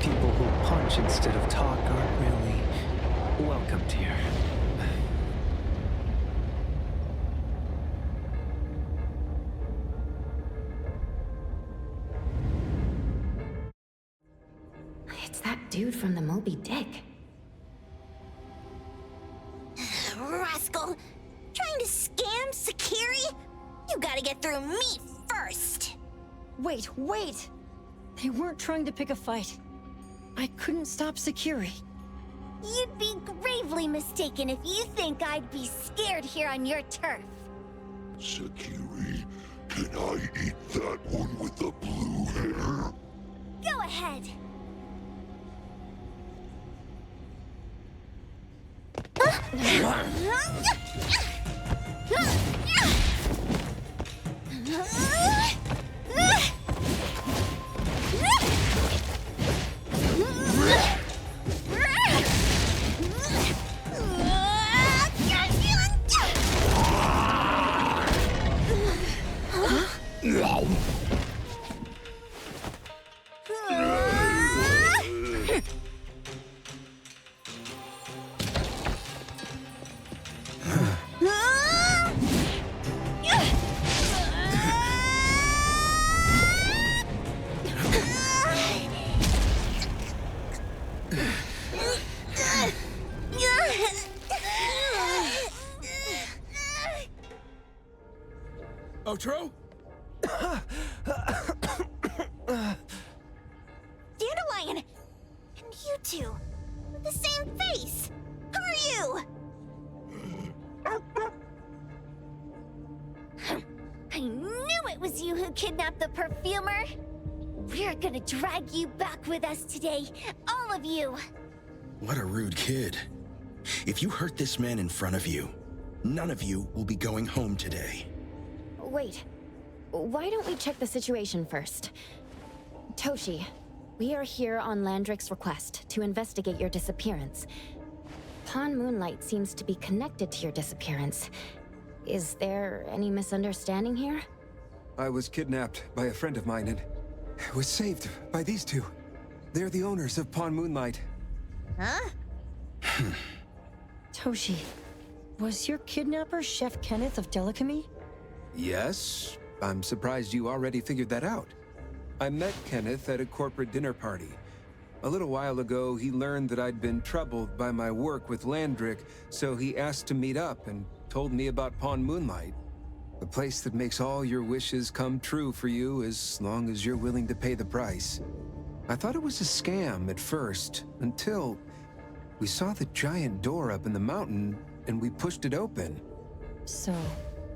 People who punch instead of talk aren't really welcomed here. It's that dude from the Moby Dick. Rascal! Trying to scam Sakiri? You gotta get through me first! Wait! They weren't trying to pick a fight. I couldn't stop Sakiri. You'd be gravely mistaken if you think I'd be scared here on your turf. Sakiri, can I eat that one with the blue hair? Go ahead. Otro? Dandelion! And you two, with the same face! Who are you? I knew it was you who kidnapped the perfumer! We're gonna drag you back with us today, all of you! What a rude kid. If you hurt this man in front of you, none of you will be going home today. Wait. Why don't we check the situation first? Toshi, we are here on Landrick's request to investigate your disappearance. Pawn Moonlight seems to be connected to your disappearance. Is there any misunderstanding here? I was kidnapped by a friend of mine and was saved by these two. They're the owners of Pawn Moonlight. Huh? Toshi, was your kidnapper Chef Kenneth of Delicamy? Yes, I'm surprised you already figured that out. I met Kenneth at a corporate dinner party. A little while ago, he learned that I'd been troubled by my work with Landrick, so he asked to meet up and told me about Pawn Moonlight. A place that makes all your wishes come true for you as long as you're willing to pay the price. I thought it was a scam at first, until we saw the giant door up in the mountain and we pushed it open. So,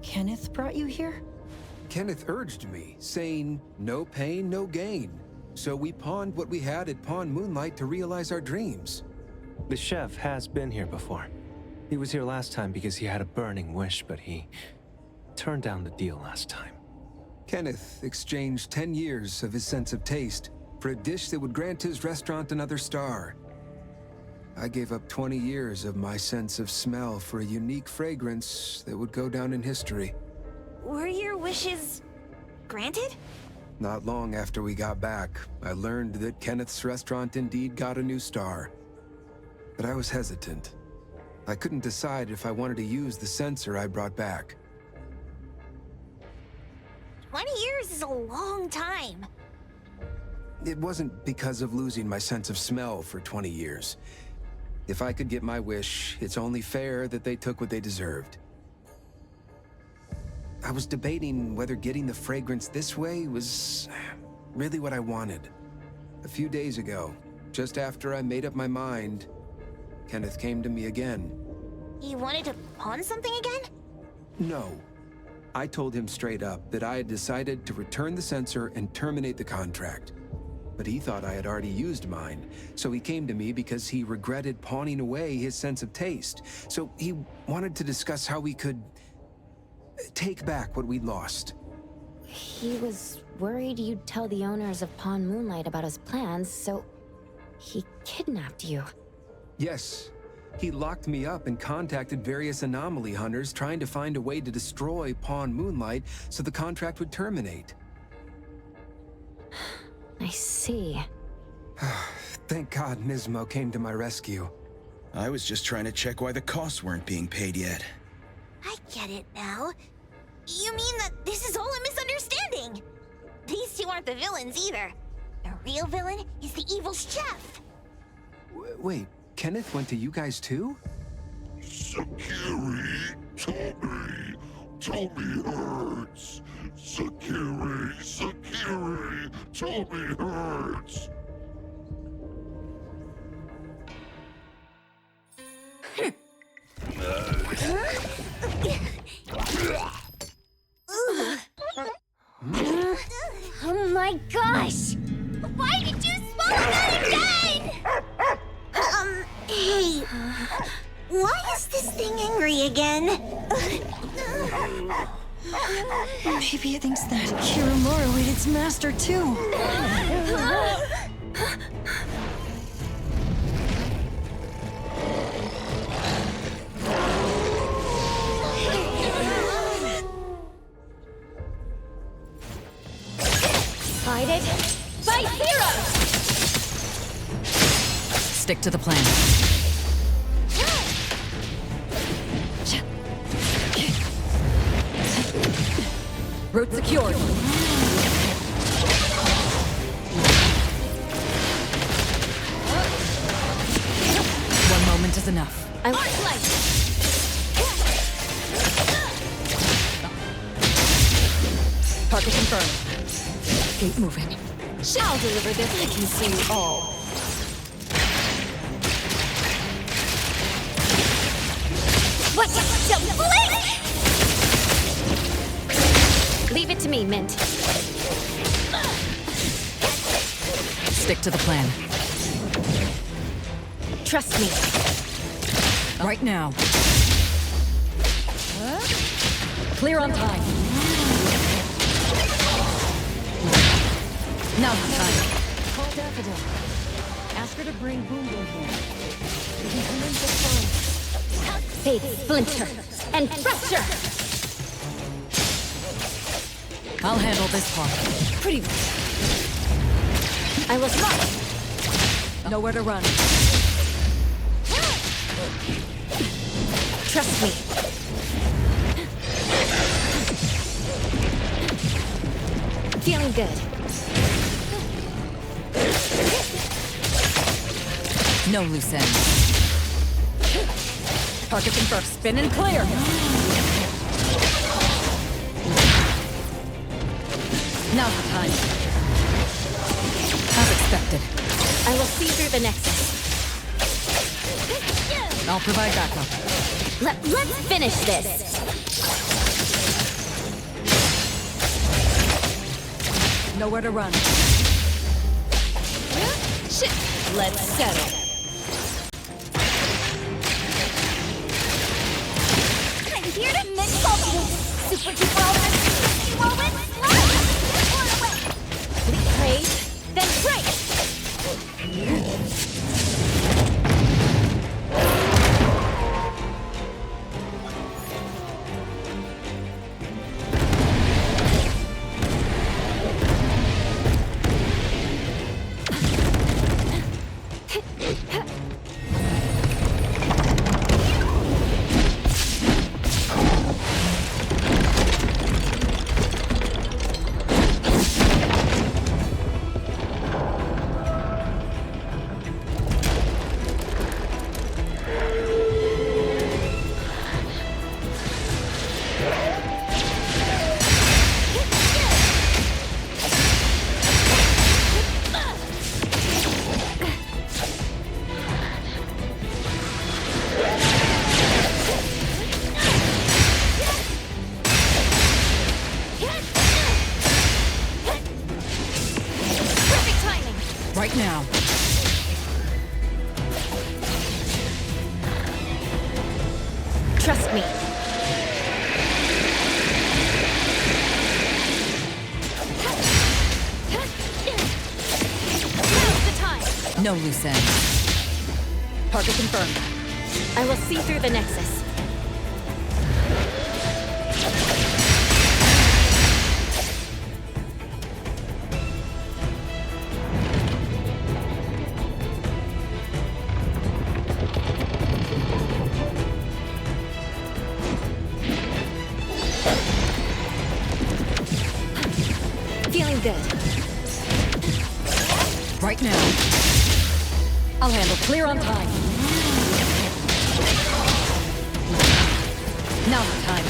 Kenneth brought you here? Kenneth urged me, saying, no pain, no gain. So we pawned what we had at Pawn Moonlight to realize our dreams. The chef has been here before. He was here last time because he had a burning wish, but he turned down the deal last time. Kenneth exchanged 10 years of his sense of taste for a dish that would grant his restaurant another star. I gave up 20 years of my sense of smell for a unique fragrance that would go down in history. Were your wishes granted? Not long after we got back, I learned that Kenneth's restaurant indeed got a new star. But I was hesitant. I couldn't decide if I wanted to use the sensor I brought back. 20 years is a long time. It wasn't because of losing my sense of smell for 20 years. If I could get my wish, it's only fair that they took what they deserved. I was debating whether getting the fragrance this way was really what I wanted. A few days ago, just after I made up my mind, Kenneth came to me again. He wanted to pawn something again? No. I told him straight up that I had decided to return the sensor and terminate the contract. but he thought I had already used mine. So he came to me because he regretted pawning away his sense of taste. So he wanted to discuss how we could take back what we'd lost. He was worried you'd tell the owners of Pawn Moonlight about his plans, so he kidnapped you. Yes. He locked me up and contacted various anomaly hunters trying to find a way to destroy Pawn Moonlight so the contract would terminate. I see. Thank God Nismo came to my rescue. I was just trying to check why the costs weren't being paid yet. I get it now. You mean that this is all a misunderstanding? These two aren't the villains either. The real villain is the evil chef. Wait, Kenneth went to you guys too? Sakiri, Tommy hurts. Sakiri, Tommy hurts. Oh my gosh! Why did you swallow that again? Hey, why is this thing angry again? Maybe it thinks that Kirumura ate its master too. Fight it! Fight zero! Stick to the plan. Route secured. One moment is enough. I want light! Target confirmed. Gate moving. I'll deliver this. I can see you all. What? Don't blink! Leave it to me, Mint. Stick to the plan. Trust me. Right now. Clear on time. Now's the time. Call Daffodil. Ask her to bring Boom Boom here. We can come in just fine. Fate, splinter, and fracture! I'll handle this part. Pretty... I will stop! Nowhere to run. Trust me. Feeling good. No loose ends. Target confirmed. Spin and clear. Now's the time. As expected. I will see through the nexus. I'll provide backup. Let's finish this. Nowhere to run. Shit! Let's settle. I'm here to mix all super duper whirlwind slide! Praise, then break! Trust me. Now's the time! No loose ends. Target confirmed. I will see through the Nexus. Feeling good. Right now. I'll handle clear on time. Now's the time.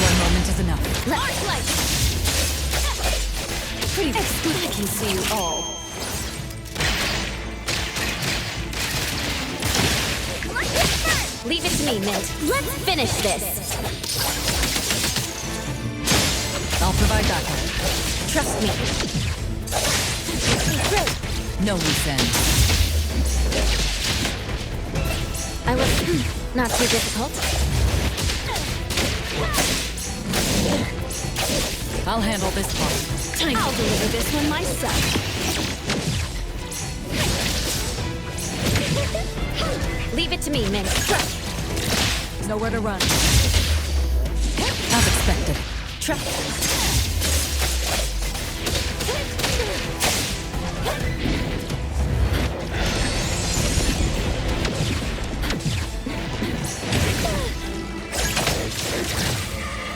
One moment is enough. Large light! Pretty good. I can see you all. Leave it to me, Mint. Let's finish this. I'll provide backup. Trust me. No loose ends. I will... Not too difficult. I'll handle this part. I'll deliver this one myself. Leave it to me, Mint. Nowhere to run. As expected.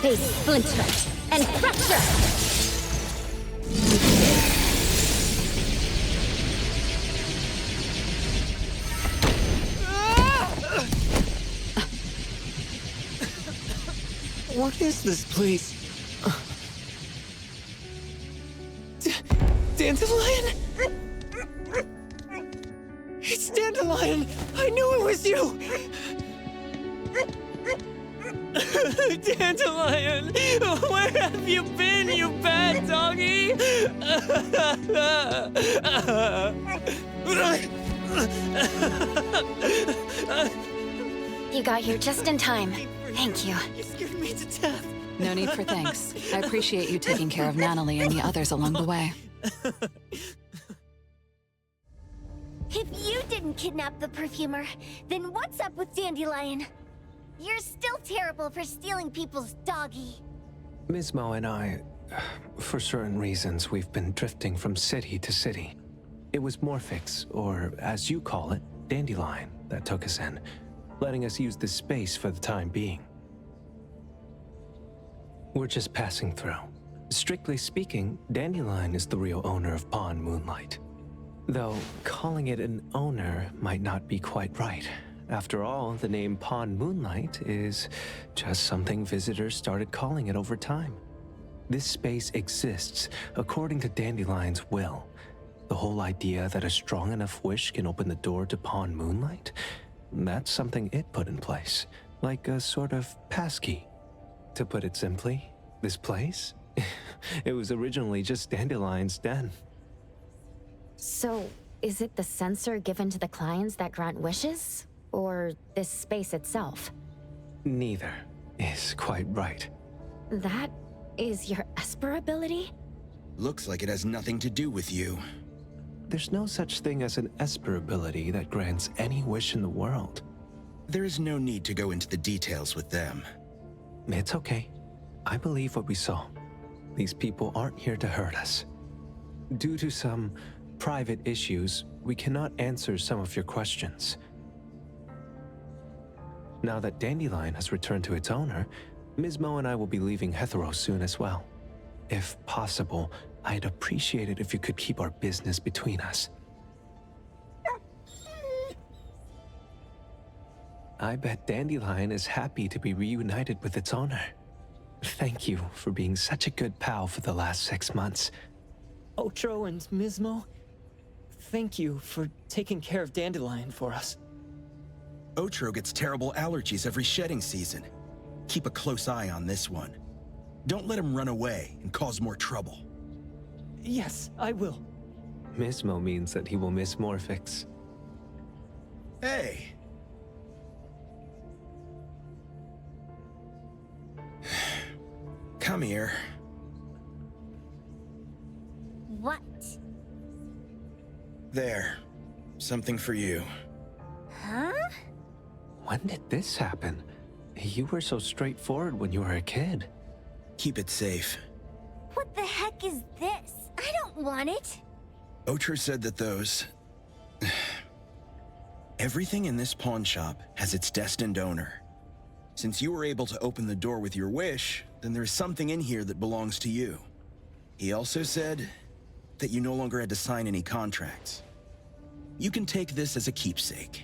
Face splinter and fracture. What is this place? Dandelion? It's Dandelion! I knew it was you! Dandelion! Where have you been, you bad doggy? You got here just in time. Thank you. You scared me to death. No need for thanks. I appreciate you taking care of Natalie and the others along the way. If you didn't kidnap the perfumer, then what's up with Dandelion? You're still terrible for stealing people's doggy. Mismo and I, for certain reasons, we've been drifting from city to city. It was Morphix, or as you call it, Dandelion, that took us in, letting us use this space for the time being. We're just passing through. Strictly speaking, Dandelion is the real owner of Pawn Moonlight. Though, calling it an owner might not be quite right. After all, the name Pawn Moonlight is just something visitors started calling it over time. This space exists according to Dandelion's will. The whole idea that a strong enough wish can open the door to Pawn Moonlight? That's something it put in place, like a sort of passkey. To put it simply, this place? It was originally just Dandelion's den. So, is it the sensor given to the clients that grant wishes? Or this space itself? Neither is quite right. That is your Esper ability? Looks like it has nothing to do with you. There's no such thing as an Esper ability that grants any wish in the world. There is no need to go into the details with them. It's okay. I believe what we saw. These people aren't here to hurt us. Due to some private issues, we cannot answer some of your questions. Now that Dandelion has returned to its owner, Mismo and I will be leaving Hetero soon as well. If possible, I'd appreciate it if you could keep our business between us. I bet Dandelion is happy to be reunited with its owner. Thank you for being such a good pal for the last 6 months. Otro and Mismo, thank you for taking care of Dandelion for us. Otro gets terrible allergies every shedding season. Keep a close eye on this one. Don't let him run away and cause more trouble. Yes, I will. Mismo means that he will miss Morphix. Hey! Come here. What? There. Something for you. Huh? When did this happen? You were so straightforward when you were a kid. Keep it safe. What the heck is this? I don't want it. Otro said that those... Everything in this pawn shop has its destined owner. Since you were able to open the door with your wish, then there's something in here that belongs to you. He also said that you no longer had to sign any contracts. You can take this as a keepsake.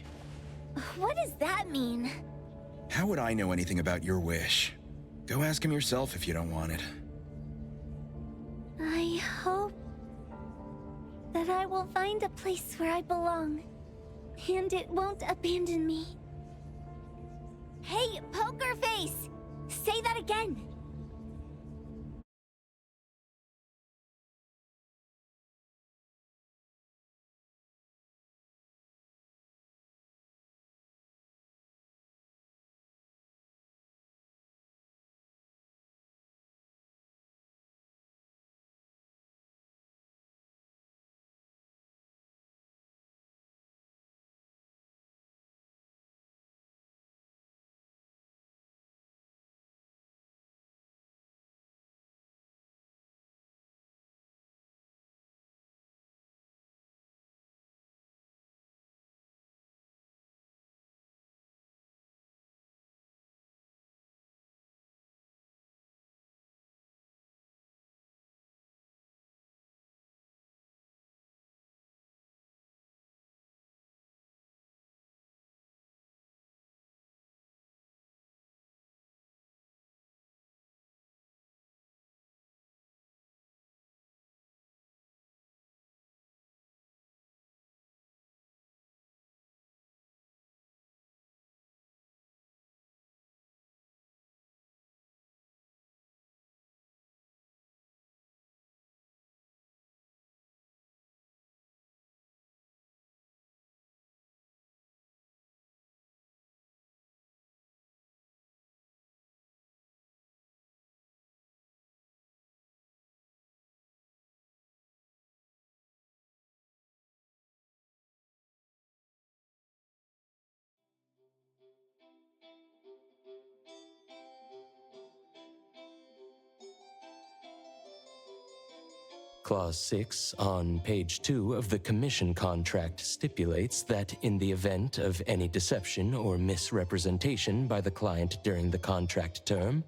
What does that mean? How would I know anything about your wish? Go ask him yourself if you don't want it. I hope that I will find a place where I belong, and it won't abandon me. Hey, Poker Face! Say that again! Clause 6 on page 2 of the commission contract stipulates that in the event of any deception or misrepresentation by the client during the contract term,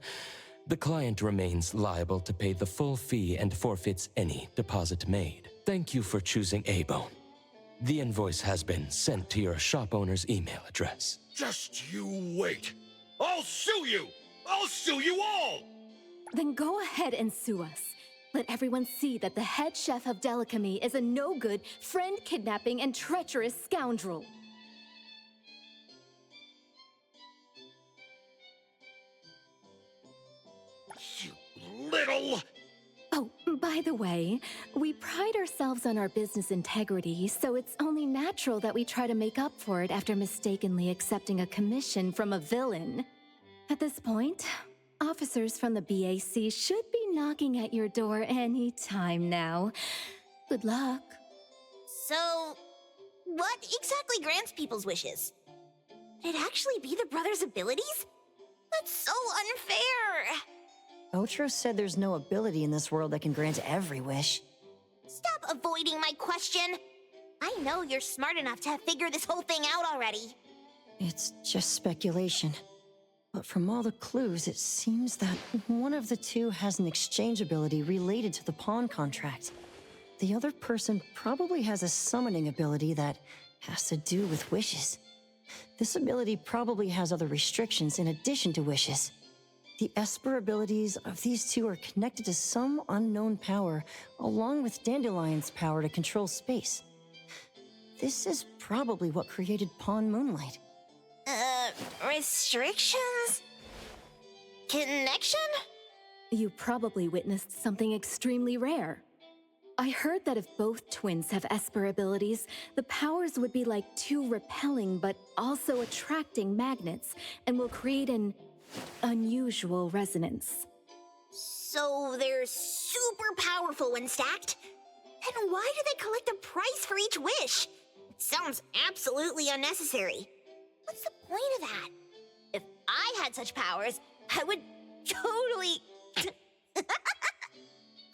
the client remains liable to pay the full fee and forfeits any deposit made. Thank you for choosing A-Bone. The invoice has been sent to your shop owner's email address. Just you wait. I'll sue you! I'll sue you all! Then go ahead and sue us. Let everyone see that the head chef of Delicamy is a no-good, friend-kidnapping, and treacherous scoundrel. You little... Oh, by the way, we pride ourselves on our business integrity, so it's only natural that we try to make up for it after mistakenly accepting a commission from a villain. At this point, officers from the BAC should be knocking at your door any time now. Good luck. So, what exactly grants people's wishes? Could it actually be the brothers' abilities? That's so unfair! Otro said there's no ability in this world that can grant every wish. Stop avoiding my question! I know you're smart enough to have figured this whole thing out already. It's just speculation. But from all the clues, it seems that one of the two has an exchange ability related to the pawn contract. The other person probably has a summoning ability that has to do with wishes. This ability probably has other restrictions in addition to wishes. The Esper abilities of these two are connected to some unknown power, along with Dandelion's power to control space. This is probably what created Pawn Moonlight. Restrictions? Connection? You probably witnessed something extremely rare. I heard that if both twins have Esper abilities, the powers would be like two repelling but also attracting magnets and will create an unusual resonance. So they're super powerful when stacked? Then why do they collect a price for each wish? It sounds absolutely unnecessary. What's the point of that? If I had such powers, I would totally...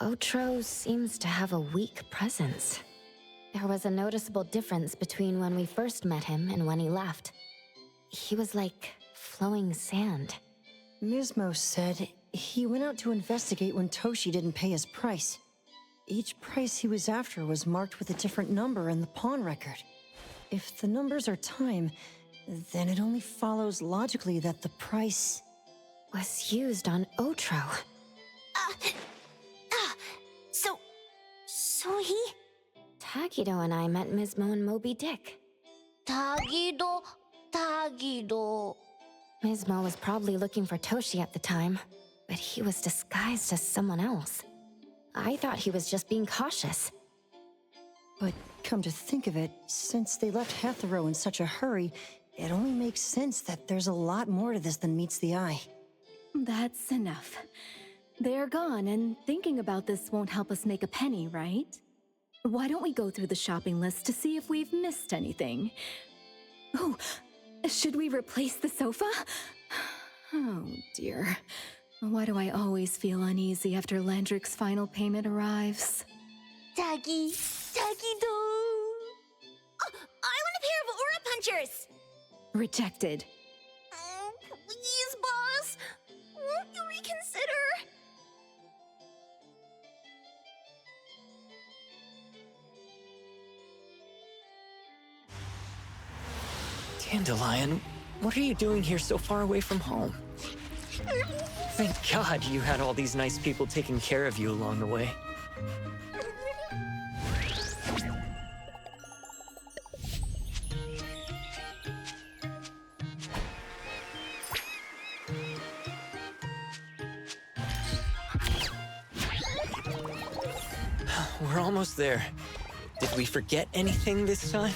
Otro seems to have a weak presence. There was a noticeable difference between when we first met him and when he left. He was like flowing sand. Mismo said he went out to investigate when Toshi didn't pay his price. Each price he was after was marked with a different number in the pawn record. If the numbers are time, then it only follows logically that the price was used on Otro. So he... Tagido and I met Mismo and Moby Dick. Tagido... Mismo was probably looking for Toshi at the time, but he was disguised as someone else. I thought he was just being cautious. But come to think of it, since they left Hetero in such a hurry, it only makes sense that there's a lot more to this than meets the eye. That's enough. They're gone, and thinking about this won't help us make a penny, right? Why don't we go through the shopping list to see if we've missed anything? Oh, should we replace the sofa? Oh dear. Why do I always feel uneasy after Landrick's final payment arrives? Tagido... Oh, I want a pair of aura punchers! Rejected. Oh, please, boss. Won't you reconsider? Dandelion, what are you doing here so far away from home? Thank God you had all these nice people taking care of you along the way. We're almost there. Did we forget anything this time?